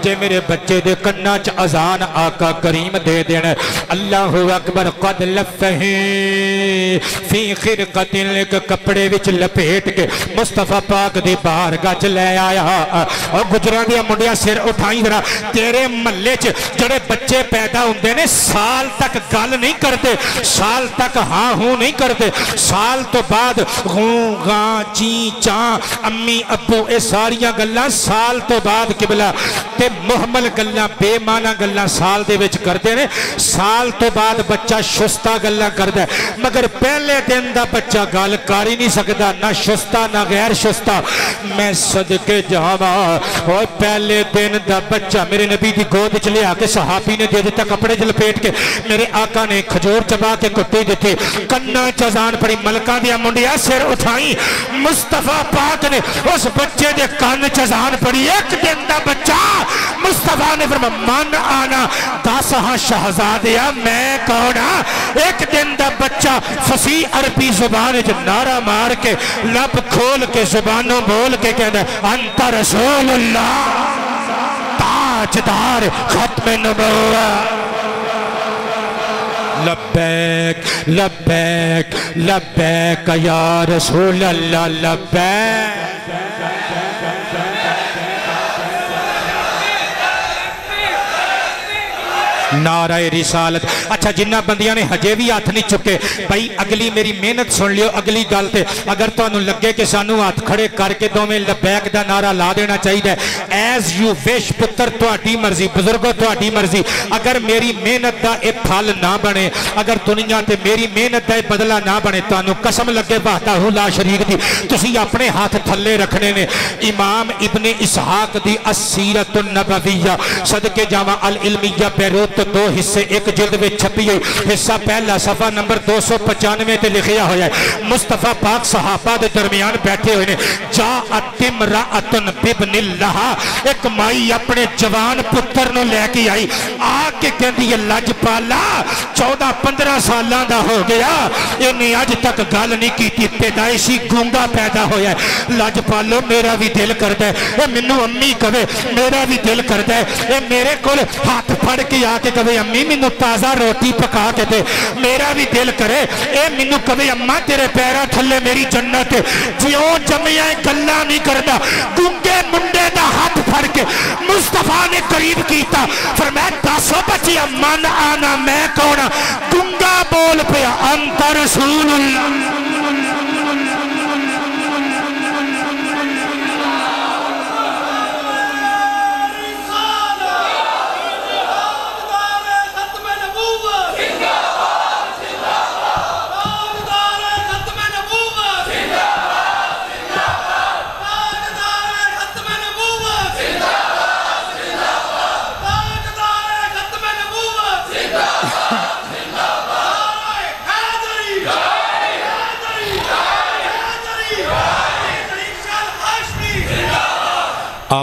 جے میرے بچے دے کنہ چ اذان آقا کریم دے دین اللہ اکبر قد لفہی فی خرقت ایک کپڑے وچ لپیٹ کے مصطفیٰ پاک دی بارگاہ چ لے آیا اور گجران دیا منڈیا سر اٹھائیں ذرا تیرے محلے چ جڑے بچے پیدا ہوندے نے سال تک گل نہیں کرتے سال تک ہاں ہوں نہیں کرتے سال تو بعد غوں گاں چین چاں امی ابو اے ساریاں گلاں سال تو بعد قبلہ تے محمل گلاں بے معنی گلاں سال دے وچ کرتے نے سال تو بعد بچہ شستہ گلاں کردہ ہے مگر پہلے دن دا بچہ گال کر ہی نہیں سکتا نہ شستہ نہ غیر شستہ میں صدقے جاواں اور پہلے دن دا بچہ میرے نبی دی گود چ لے آ کے صحابی نے دے دیتا کپڑے جل پیٹ کے میرے آقا نے کھجور چبا کے کٹی دیتی کنہ چزان پڑی ملکہ دیا منڈیا سر اٹھائیں مصطفیٰ پاک نے اس بچے دے کان چزان پڑی ایک دن دا بچہ مصطفیٰ نے فرما من آنا 10 شہزادیا میں کونا ایک دن دا بچہ فصیح عربی زبان جو نعرہ مار کے لب کھول کے زبانوں بول کے کہنا انت رسول اللہ تاجدار ختم نبوت لبیک لبیک لبیک یا رسول اللہ لبیک نعرہ رسالت اچھا جنہ بندیاں نے ہجے بھی ہاتھ نہیں چکے بھائی اگلی میری محنت سن لیو اگلی گل تے اگر تو انہوں لگے کہ سانو ہاتھ کھڑے کر کے دو میں لبیک دا نعرہ لا دینا چاہیے ایز یو وش پتر تواڈی مرضی بزرگو تواڈی مرضی اگر میری محنت دا اے پھل نہ بنے اگر دنیا تے میری محنت دا اے بدلہ نہ بنے تو انہوں قسم لگے باتا ہوں لا شریک دی تسی اپنے ہاتھ تھلے رکھنے نے امام ابن اسحاق دی السیرت النبویہ صدقے جامع العلمیہ بیروت دو حصے ایک جلد میں چھپی ہوئی حصہ پہلا صفحہ نمبر 295 تے لکھیا ہویا ہے مصطفیٰ پاک صحابہ دے درمیان بیٹھے ہوئے نے جاءت امرأتن بابن اللہ ایک مائی اپنے جوان پتر نو لے کے آئی آکے کہندی یہ لجپالا 14-15 سالاں دا ہو گیا انہیں آج تک گل نہیں کیتی پیدائشی گونگا پیدا ہویا ہے لجپالو میرا بھی دل کردا ہے اے منو امی کہے میرا بھی دل کردا ہے اے میرے کول ہاتھ پھڑ کے آ کے کبھی امی منو تازہ روٹی پکا کے دے میرا بھی دل کرے اے منو کبھی اماں تیرے پیرا تھلے میری جنت جیوں جمعیاں گلا نہیں کردا گونگے منڈے دا ہاتھ پھڑ کے مصطفیٰ نے قریب کیتا فرمایا 10 بچی اماں آنا میں کونا گونگا بول پیا انت رسول اللہ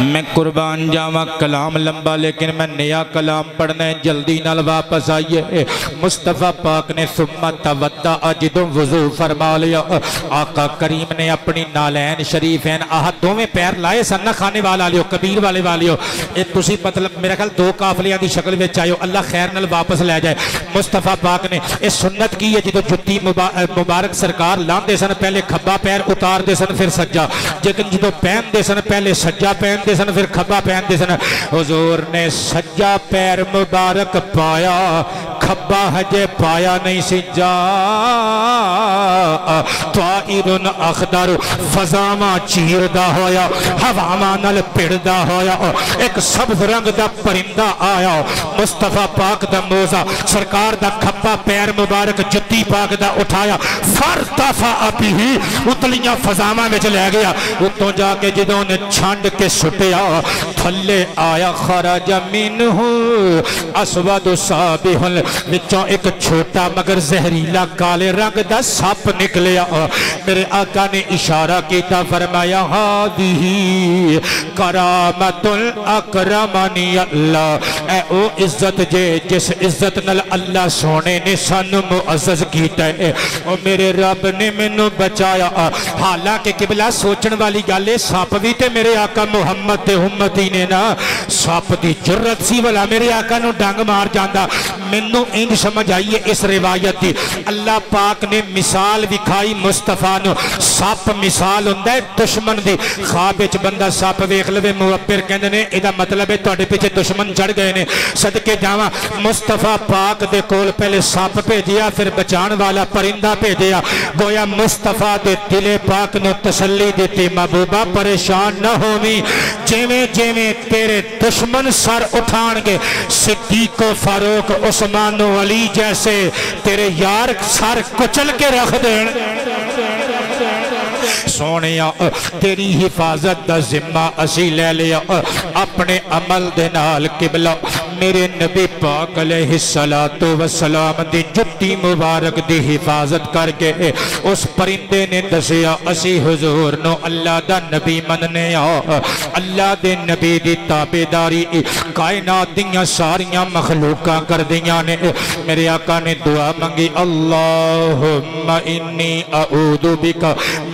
میں قربان جاواں کلام لمبا لیکن میں نیا کلام پڑھنا ہے، جلدی نال واپس آئیے۔ مصطفیٰ پاک نے ثم تودع جدوں وضو فرما لیا، آقا کریم نے اپنی نالین شریفین دو میں پیر لائے سن نہ کھانے والا لیو کبیر والے والیو، اے تسی مطلب میرا خیال دو قافلیاں دی شکل وچ آئیو، اللہ خیر نال واپس لے جائے۔ مصطفیٰ پاک نے اے سنت کی ہے جدوں جتی مبارک سرکار لاندے سن پہلے کھبا پیر اتار دے سن پھر سجا، لیکن جدوں پہن دے سن پہلے سجا پہن دے سن پھر کھبا پہن دے سن۔ حضور نے سجا پیر مبارک پایا، کھبا ہجے پایا نہیں سجا۔ طائر اخضر فضاواں چیردہ ہویا، ہواواں نال پڑدہ ہویا، ایک سبز رنگ دا پرندہ آیا، مصطفیٰ پاک دا موزہ سرکار دا کھبا پیر مبارک جتی پاک دا اٹھایا، فارتفع بہ اتلیاں فضاواں وچ لے گیا، اتوں جا کے جدوں نے چھانڈ کے سٹیا تھلے آیا، خرج منہ اسود صابح، وچوں ایک چھوٹا مگر زہریلا کالے رنگ دا سپ نکلیا۔ میرے آقا نے اشارہ کیتا فرمایا ہادی کرامت اکرمنی اللہ، اے او عزت جے جس عزت نال اللہ سونے نے سانو معزز کیتا ہے، او میرے رب نے مینوں بچایا۔ حالانکہ قبلہ سوچن والی گالے سپ بھی تے میرے آقا محمد تے امتی نے نا، سپ دی جرت سی والا میرے آقا نو ڈنگ مار جاندا۔ مینوں انج سمجھ آئیے اس روایت دی، اللہ پاک نے مثال وکھائی مصطفیٰ نو، سپ مثال ہوندا ہے دشمن دی، خواب وچ بندہ سپ ویکھ لوے معبر کہندے نے ادا مطلب ہے تہاڈے پیچھے دشمن چڑھ گئے نے۔ صدقے جاواں مصطفیٰ پاک دے کول پہلے سپ بھیجیا پھر بچان والا پرندہ بھیجیا، گویا مصطفیٰ دے دل پاک نو تسلی دیتی محبوبہ پریشان نہ ہوویں، جویں جویں تیرے دشمن سر اٹھان گے صدیق و فاروق عثمان و علی جیسے تیرے یار سر کچل کے رکھ دین۔ سونیا تیری حفاظت دا ذمہ اسی لے لیا، اپنے عمل دے نال قبلہ میرے نبی پاک علیہ السلام دی جتی مبارک دی حفاظت کر کے اس پرندے نے دسیا اسی حضور نو اللہ دا نبی مننے آ، اللہ دے نبی دی تابعداری کائنات دیاں ساریاں مخلوقاں کر دیاں نے۔ میرے آقا نے دعا منگی اللہم انی اعوذ بک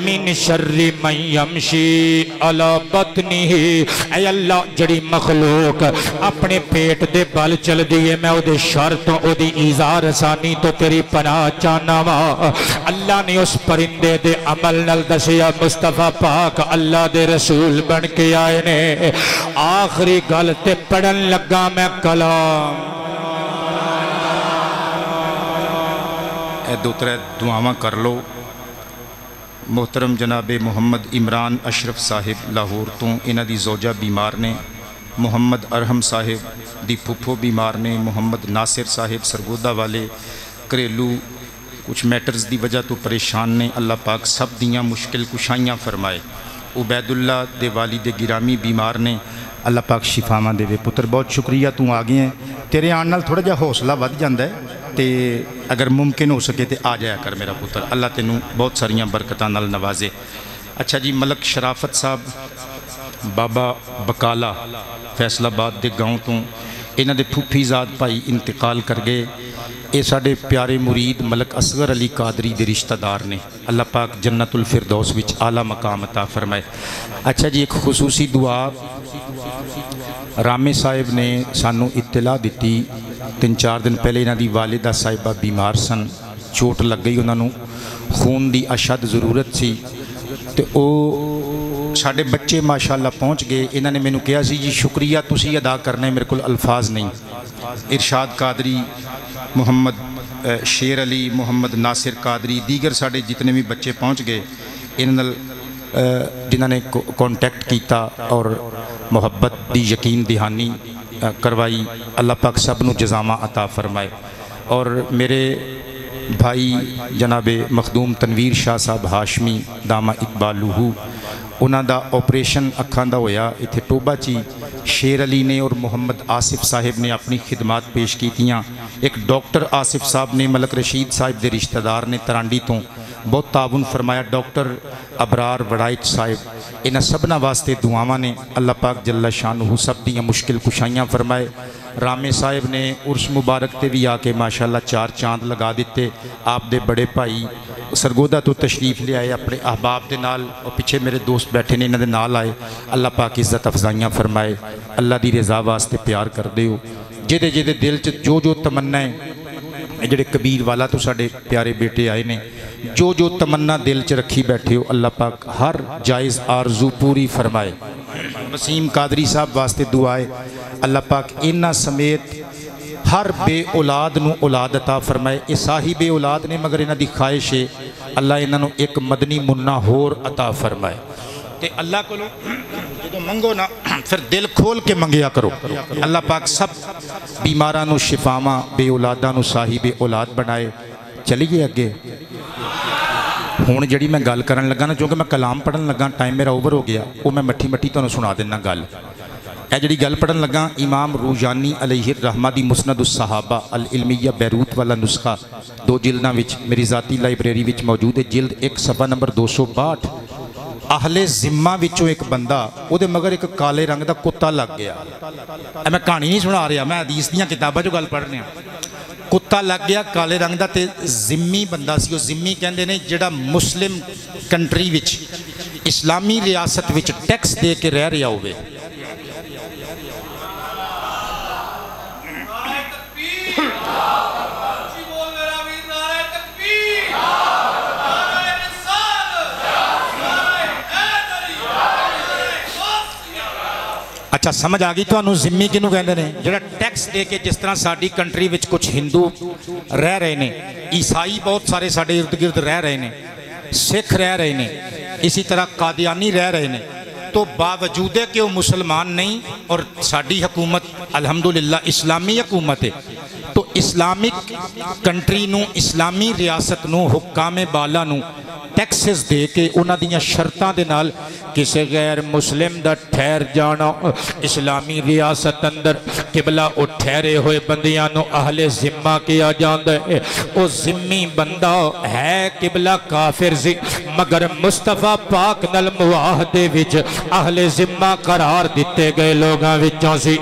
من شر من یمشی علی بطنہ، اے اللہ جڑی مخلوق اپنے پیٹ دے بل چل دیئے میں او دے شر تو او دی ایزا رسانی تو تیری پناہ چانا وا۔ اللہ نے اس پرندے دے عمل نل دسیا مصطفیٰ پاک اللہ دے رسول بن کے آئے نے۔ آخری گل تے پڑھن لگا میں کلام، اے دو ترے دعاواں کر لو۔ محترم جناب محمد عمران اشرف صاحب لاہور تو انہ دی زوجہ بیمار نے، محمد ارحم صاحب دی پھپھو بیمار نے، محمد ناصر صاحب سرگودہ والے گھریلو کچھ میٹرز دی وجہ تو پریشان نے، اللہ پاک سب دیاں مشکل کشائیاں فرمائے۔ عبید اللہ دے والد گرامی بیمار نے، اللہ پاک شفاواں دے۔ پتر بہت شکریہ تو آ گئے ہیں، تیرے آن نال تھوڑا جا حوصلہ ود جاندا ہے تے اگر ممکن ہو سکے تے آ جایا کر میرا پتر، اللہ تینوں بہت ساریاں برکتاں نال نوازے۔ اچھا جی، ملک شرافت صاحب بابا بکالا فیصل آباد دے گاؤں تو انہاں دے پھوپھی زاد بھائی انتقال کر گئے، اے ساڈے پیارے مرید ملک اصغر علی قادری دے رشتہ دار نے، اللہ پاک جنت الفردوس وچ اعلیٰ مقام عطا فرمائے۔ اچھا جی، ایک خصوصی دعا رامے صاحب نے سانو اطلاع دیتی، 3-4 دن پہلے انہاں دی والدہ صاحبہ بیمار سن، چوٹ لگ گئی انہاں نو، خون دی اشد ضرورت سی، تے او ساڈے بچے ماشاءاللہ پہنچ گئے۔ انہاں نے مینوں کہا سی جی شکریہ تسی ادا کرنا ہے، میرے کول الفاظ نہیں۔ ارشاد قادری، محمد شیر علی، محمد ناصر قادری، دیگر ساڈے جتنے بھی بچے پہنچ گئے، انہاں جنہاں نے کانٹیکٹ کیتا اور محبت دی یقین دہانی کروائی، اللہ پاک سب نو جزامہ عطا فرمائے۔ اور میرے بھائی جناب مخدوم تنویر شاہ صاحب ہاشمی دامہ اقبالہ، انہاں دا آپریشن اکھاں دا ہویا اتھے ٹوبہ چی، شیر علی نے اور محمد آصف صاحب نے اپنی خدمات پیش کیتیاں، ایک ڈاکٹر آصف صاحب نے ملک رشید صاحب دے رشتہ دار نے ترانڈی تو بہت تعاون فرمایا. ڈاکٹر ابرار وڑائچ صاحب انہاں سبنا واسطے دعاواں نے. اللہ پاک جل شانہ سب دیاں مشکل کشائیاں فرمائے. رامے صاحب نے عرس مبارک تے بھی آ کے ماشاءاللہ 4 چاند لگا دیتے. آپ دے بڑے بھائی سرگودا تو تشریف لے آئے اپنے احباب دے نال, اور پیچھے میرے دوست بیٹھے نے انہاں دے نال آئے. اللہ پاک عزت افزائیاں فرمائے. اللہ دی رضا واسطے پیار کر دیو. جدے جدے دل چ جو تمنا ہے, جڑے کبیر والا تو ساڈے پیارے بیٹے آئے نے, جو تمنا دل چ رکھی بیٹھے ہو اللہ پاک ہر جائز آرزو پوری فرمائے. وسیم قادری صاحب واسطے دعا ہے. اللہ پاک انہاں سمیت ہر بے اولاد نو اولاد عطا فرمائے. یہ صاحب اولاد نے مگر انہاں دی خواہش ہے اللہ انہاں نو ایک مدنی منہ ہور عطا فرمائے. تے اللہ کو جدو منگو نا پھر دل کھول کے منگیا کرو. اللہ پاک سب بیماراں نو شفاواں, بے اولاداں نو صاحب اولاد بنائے. چلیے اگے ہون جڑی میں گل کرن لگا نا, چونکہ میں کلام پڑھن لگا ٹائم میرا اوور ہو گیا, وہ میں مٹھی مٹھی تانوں سنا دینا گل. اے جڑی گل پڑھن لگا امام روجانی علیہ الرحمہ دی مسند الصحابہ العلمیہ بیروت والا نسخہ 2 جلداں وچ میری ذاتی لائبریری وچ موجود ہے. جلد 1 صفحہ نمبر 262. اہل ذمہ وچوں ایک بندہ او دے مگر ایک کالے رنگ دا کتا لگ گیا. میں کہانی نہیں سنا رہا, میں حدیث دیاں کتاباں جو گل پڑھ رہا. کتا لگ گیا کالے رنگ دا, تے ذمی بندہ سی. وہ ذمی کہندے نے جڑا مسلم کنٹری وچ اسلامی ریاست وچ ٹیکس دے کے رہ رہا ہوئے. اچھا سمجھ آ گئی تو انہوں ذمی کنوں کہندے نے جڑا ٹیکس دے کے, جس طرح ساڈی کنٹری وچ کچھ ہندو رہ رہے نے, عیسائی بہت سارے ساڈے ارد گرد رہ رہے نے, سکھ رہ رہے نے, اسی طرح قادیانی رہ رہے نے, تو باوجود ہے کہ وہ مسلمان نہیں اور ساڈی حکومت الحمدللہ اسلامی حکومت ہے, تو اسلامک کنٹری نو, اسلامی ریاست نو, حکام بالا نو ٹیکسز دے کے انہاں دیاں شرطاں دے نال کسے غیر مسلم دا ٹھہر جانا اسلامی ریاست اندر قبلہ او ٹھہرے ہوئے بندیاں نو اہل ذمہ کیا جاندہ ہے. او ذمی بندہ ہے قبلہ کافر سی, مگر مصطفیٰ پاک نل معاہدے وچ اہل ذمہ قرار دیتے گئے لوگاں وچوں سی.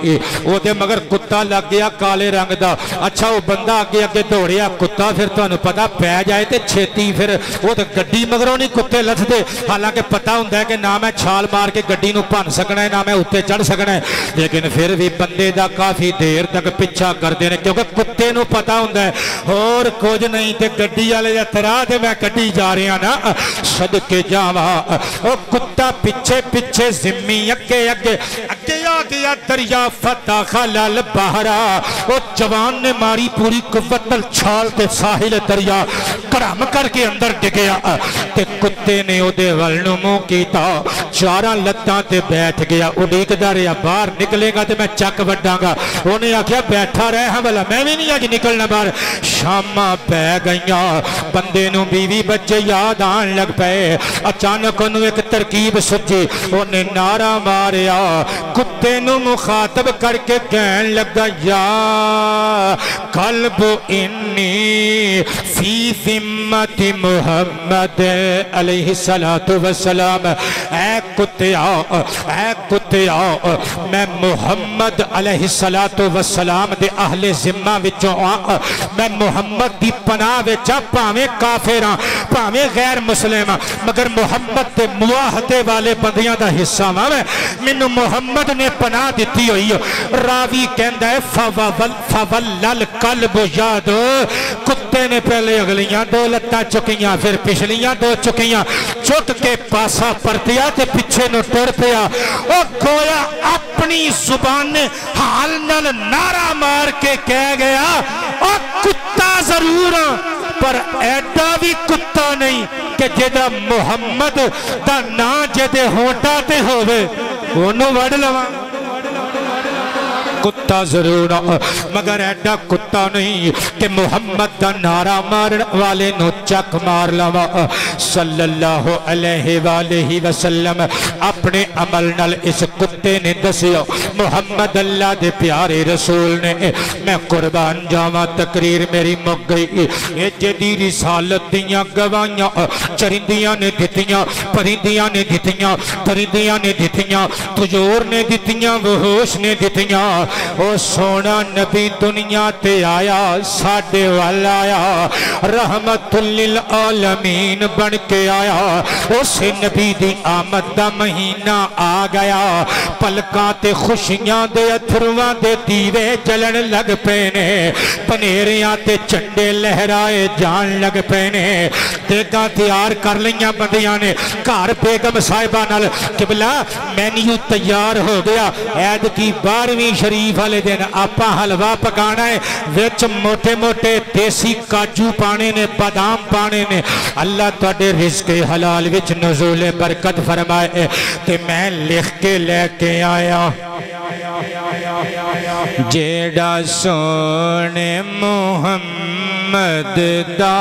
او دے مگر کتا لگ گیا کالے رنگ دا. اچھا وہ بندہ آگے دوڑیا کتا, پھر تو انہوں پتا پہ جائے تے چھیتی پھر وہ تو گڈی مگروں نہیں کتے لتھ دے, حالانکہ پتہ ہوندہ ہے کہ نہ میں چھال مار کے گڈی نو پان سکنا ہے, نہ میں اتے چڑھ سکنا ہے, لیکن پھر بھی بندے دا کافی دیر تک پچھا کر دینے, کیونکہ کتے نو پتہ ہوندہ ہے اور کچھ نہیں تے گڈی والے یا ترا دے میں گڈی جا رہی ہاں نا صدقے جاواں. او کتا پیچھے پیچھے ذمی اگے اگے اگے آ گیا دریا فتح البحرا. او جوان نے ماری پوری قوت چھال تے ساحل دریا کرم کر کے اندر ڈگیا, تے کتے نے او دے ولنو منہ کیتا, چاراں لتاں تے بیٹھ گیا. اڈیک داریا باہر نکلے گا تے میں چک وڈاں گا. انہیں آکھیا بیٹھا رہے ہاں بلا میں بھی نہیں آج نکلنا باہر. شاماں پہ گئیاں, بندے نو بیوی بچے یاد آن لگ پے. اچانک انہوں ایک ترکیب سجی, انہیں نعرہ ماریا کتے نو مخاطب کر کے کہن لگا یا قلب انی فی ذمت محمد علیہ السلام. اے کتیا میں محمد علیہ السلام دے اہل ذمہ وچوں آ, میں محمد دی پناہ وچا, پاویں کافراں پاویں غیر مسلم, مگر محمد دے معاہدے والے بندیاں دا حصہ ہاں میں, مینوں محمد نے پناہ دیتی ہوئی. راوی کہندا ہے فولل قلب یاد, کتے نے پہلے اگلیاں 2 لتاں چکیاں, پھر پچھلیاں 2 چکیاں, چک کے پاسا پرتیا تے پیچھے نو ٹر پیا. او گویا اپنی زبان نے حال نال نعرہ مار کے کہہ گیا او کتا ضرور پر ایڈا بھی کتا نہیں کہ جدہ محمد دا نا جدے ہونٹا تے ہوئے انہوں وڑ لواں. کتا ضرور مگر ایڈا کتا نہیں کہ محمد دا نعرہ مارن والے نو چک مار لوا. صلی اللہ علیہ وآلہ وسلم اپنے عمل نل اس کتے نے دسیا محمد اللہ دے پیارے رسول نے میں قربان جاواں تقریر میری مک گئی اے جدی رسالت دیاں گواہیاں چرندیاں نے دتیاں پرندیاں نے دتیاں پرندیاں نے دتیاں طیور نے دتیاں وحوش نے دتیاں او سونا نبی دنیا تے آیا ساڈے وال آیا رحمت للعالمین بن کے آیا اس نبی دی آمد دا مہینہ آ گیا پلکاں تے خوشیاں دے اتھرواں دے دیوے جلن لگ پینے پنیریاں تے چنڈے لہرائے جان لگ پینے دیگاں تیار کر لیاں بندیاں نے گھر بیگم صاحبہ نال قبلہ مینیو تیار ہو گیا عید کی 12ویں شریف والے دن آپا حلوہ پکانا ہے وچ موٹے موٹے دیسی کاجو پانے نے بادام پانے نے اللہ تواڈے رزق حلال وچ نزول برکت فرمائے تے میں لکھ کے لے کے آیا جیڑا سونے محمد دا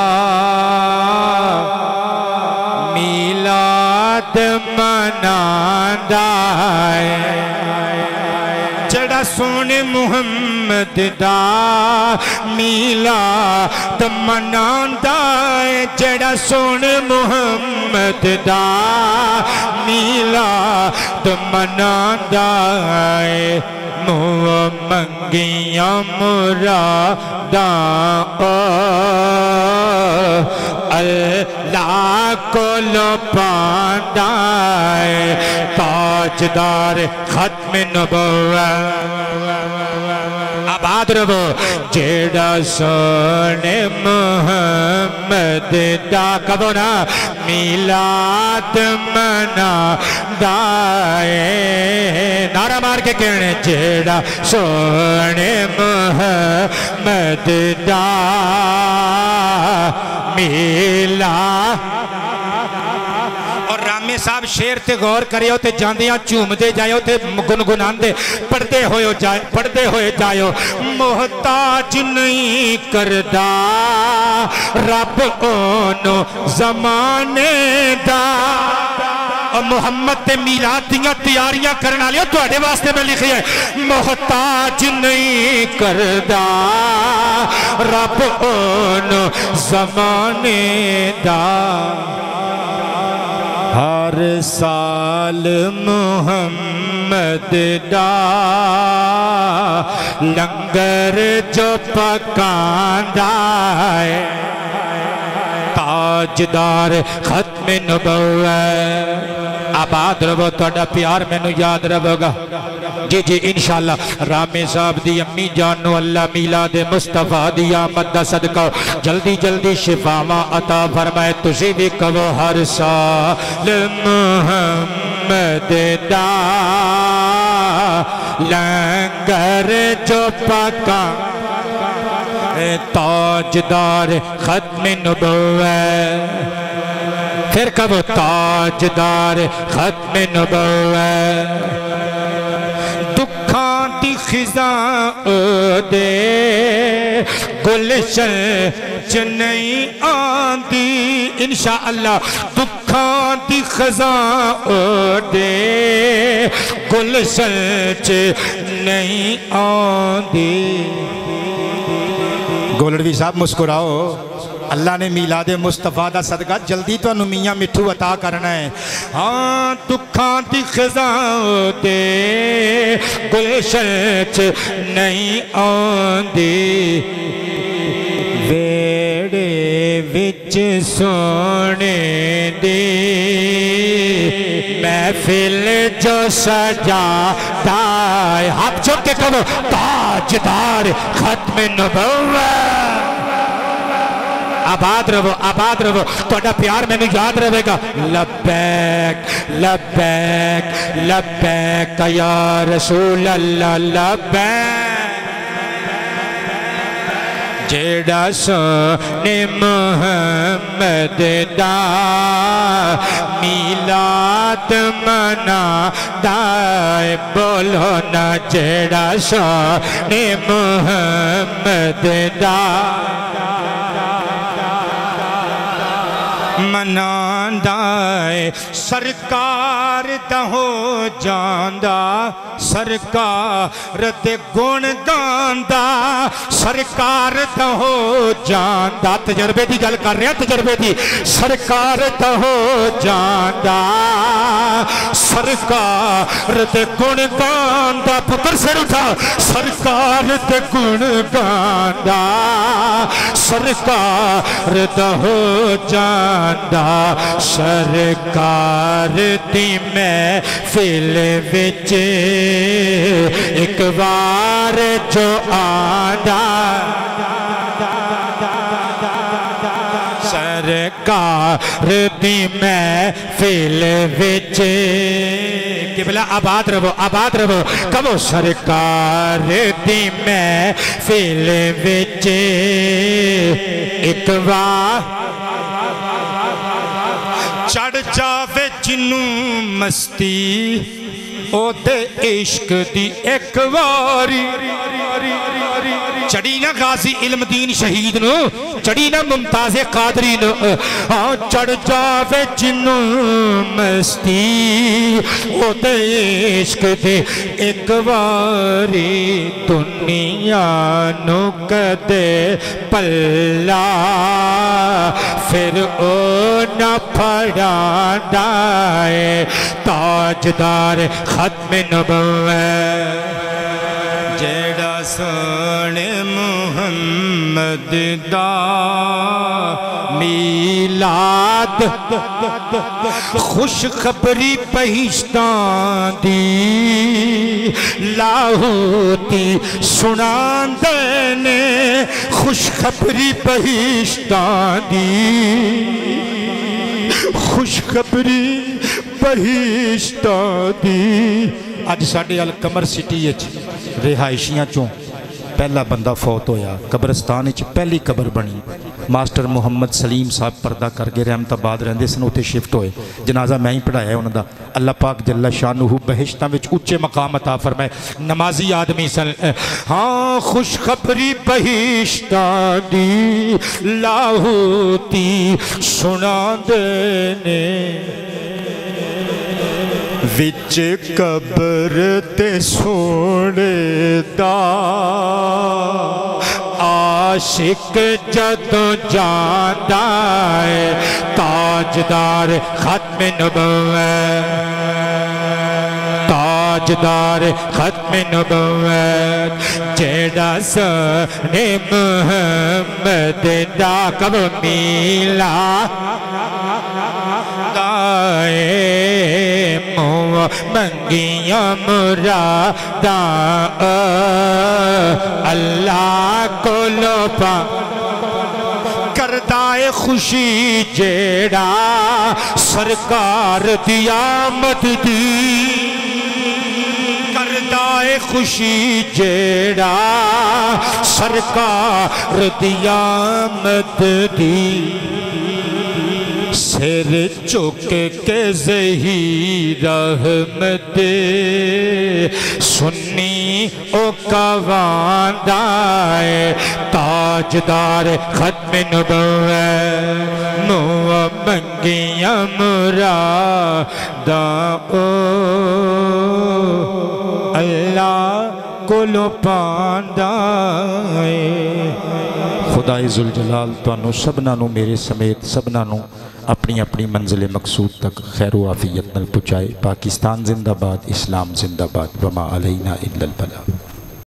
میلاد مناندا ہے جڑا سونے محمد دا میلاد مناندا ہے جڑا سونے محمد دا میلاد مناندا ہے منگیاں مراداں اللہ کو لو پاندا ہے تاجدار ختم نبوت آباد رہو جیڑا سونے محمد دا کبو نا میلاد مناندا ہے نعرہ مار کے کہنے جیڑا سونے محمد دا میلاد اور رامے صاحب شیر تے غور کرے ہو تے جاندیاں چوم دے جائے ہو تے گنگنان دے پڑھتے ہوئے جائے ہو محتاج نہیں کردہ رب اونو زمانے دا اور محمد تے میلاد دیاں تیاریاں کرنا لیا تو اڑے واسطے میں لکھی ہے محتاج نہیں کردہ رب اونو زمانے دا ہر سال محمد دا لنگر جو پکاندا ہے تاجدار ختم نبوت آباد رہو توڑا پیار میں نو یاد رہو گا جی جی انشاءاللہ رامی صاحب دی امی جانو اللہ میلاد مصطفیٰ دی آمد دا صدقہ جلدی جلدی شفاوہ عطا فرمائے تجھے بھی کہو ہر سال محمد دا لنگر جو پکا تاجدار ختم نبوت پھر کہو تاجدار ختم نبوت دکھاں دی خزاں دے گلشن چ نہیں آندی انشاءاللہ دکھاں دی خزاں دے گلشن چ نہیں آندی گولڑوی صاحب مسکراؤ اللہ نے میلاد مصطفیٰ دا صدقہ جلدی تو انہوں میاں مٹھو عطا کرنا ہے ہاں دکھاں دی خزاں دے گلشن چ نہیں آندی ویڑے وچ سونے دی محفل جو سجا دائے ہاتھ چھوڑ کے کہو تاجدار ختم نبوت آباد رہو توڑا پیار میں نے یاد رہے گا لبیک لبیک لبیک یا رسول اللہ لبیک جیڑا سونے محمد دا میلاد مناندا ہے بولو نا جیڑا سونے محمد دا مناندا ہے سرکار دا ہو جاندا سرکار دے گن گاندا سرکار دا ہو جاندا تجربے دی گل کر رہے ہیں تجربے دی سرکار دا ہو جاندا سرکار دے گن گاندا پتر سر اٹھا سرکار دے گن گاندا سرکار دا ہو جاندا سرکار دی محفل وچ ایک بار جو آندا سرکار دی محفل وچ قبلہ آباد رہو کبو سرکار دی محفل وچ ایک بار چڑھ جاوے جنوں مستی او دے عشق دی ایک واری چڑھی نہ غازی علم دین شہید نو چڑھی نہ ممتاز قادری نو چڑھ جاوے جنوں مستی او دے عشق دی ایک واری دنیا نو کدے پلا پھر او نہ پھڑا ڈائے تاجدار ختم نبوت جیڑا سونے محمد دا میلاد خوش خبری پہشتان دی لاہوتی سنان دینے خوش خبری پہشتان دی خوش خبری پہشتان دی آج ساڑھے القمر سٹی رہائشیاں چوں پہلا بندہ فوت ہویا قبرستان پہلی قبر بنی ماسٹر محمد سلیم صاحب پردہ کر گئے رحمت آباد رہندے سن اوتے شفٹ ہوئے جنازہ میں ہی پڑھایا ہے انہوں دا اللہ پاک جل شانہ بہشتاں وچ اونچے مقام عطا فرمائے نمازی آدمی سن ہاں خوش خبری بہشتاں دی لاہوتی سنا دینے وچ قبر تے سونے دا عاشق جدوں جاندا ہے تاجدار ختم نبوت تاجدار ختم نبوت جیڑا سنے محمد دا کب میلا دائے منگیاں مراداں اللہ کو لوپا کردائے خوشی جیڑا سرکار دی آمد دی کردائے خوشی جیڑا سرکار دی آمد دی سر چک کے ظہیر احمد سنی او کواندائے تاجدار ختم نبوت نو منگیاں مراداں اللہ کو لو پاندائے خدای ذوالجلال تانوں سبنا نو میرے سمیت سبنا نو اپنی اپنی منزل مقصود تک خیر و عافیت نل پہنچائے پاکستان زندہ باد اسلام زندہ باد وما علینا الا البلاغ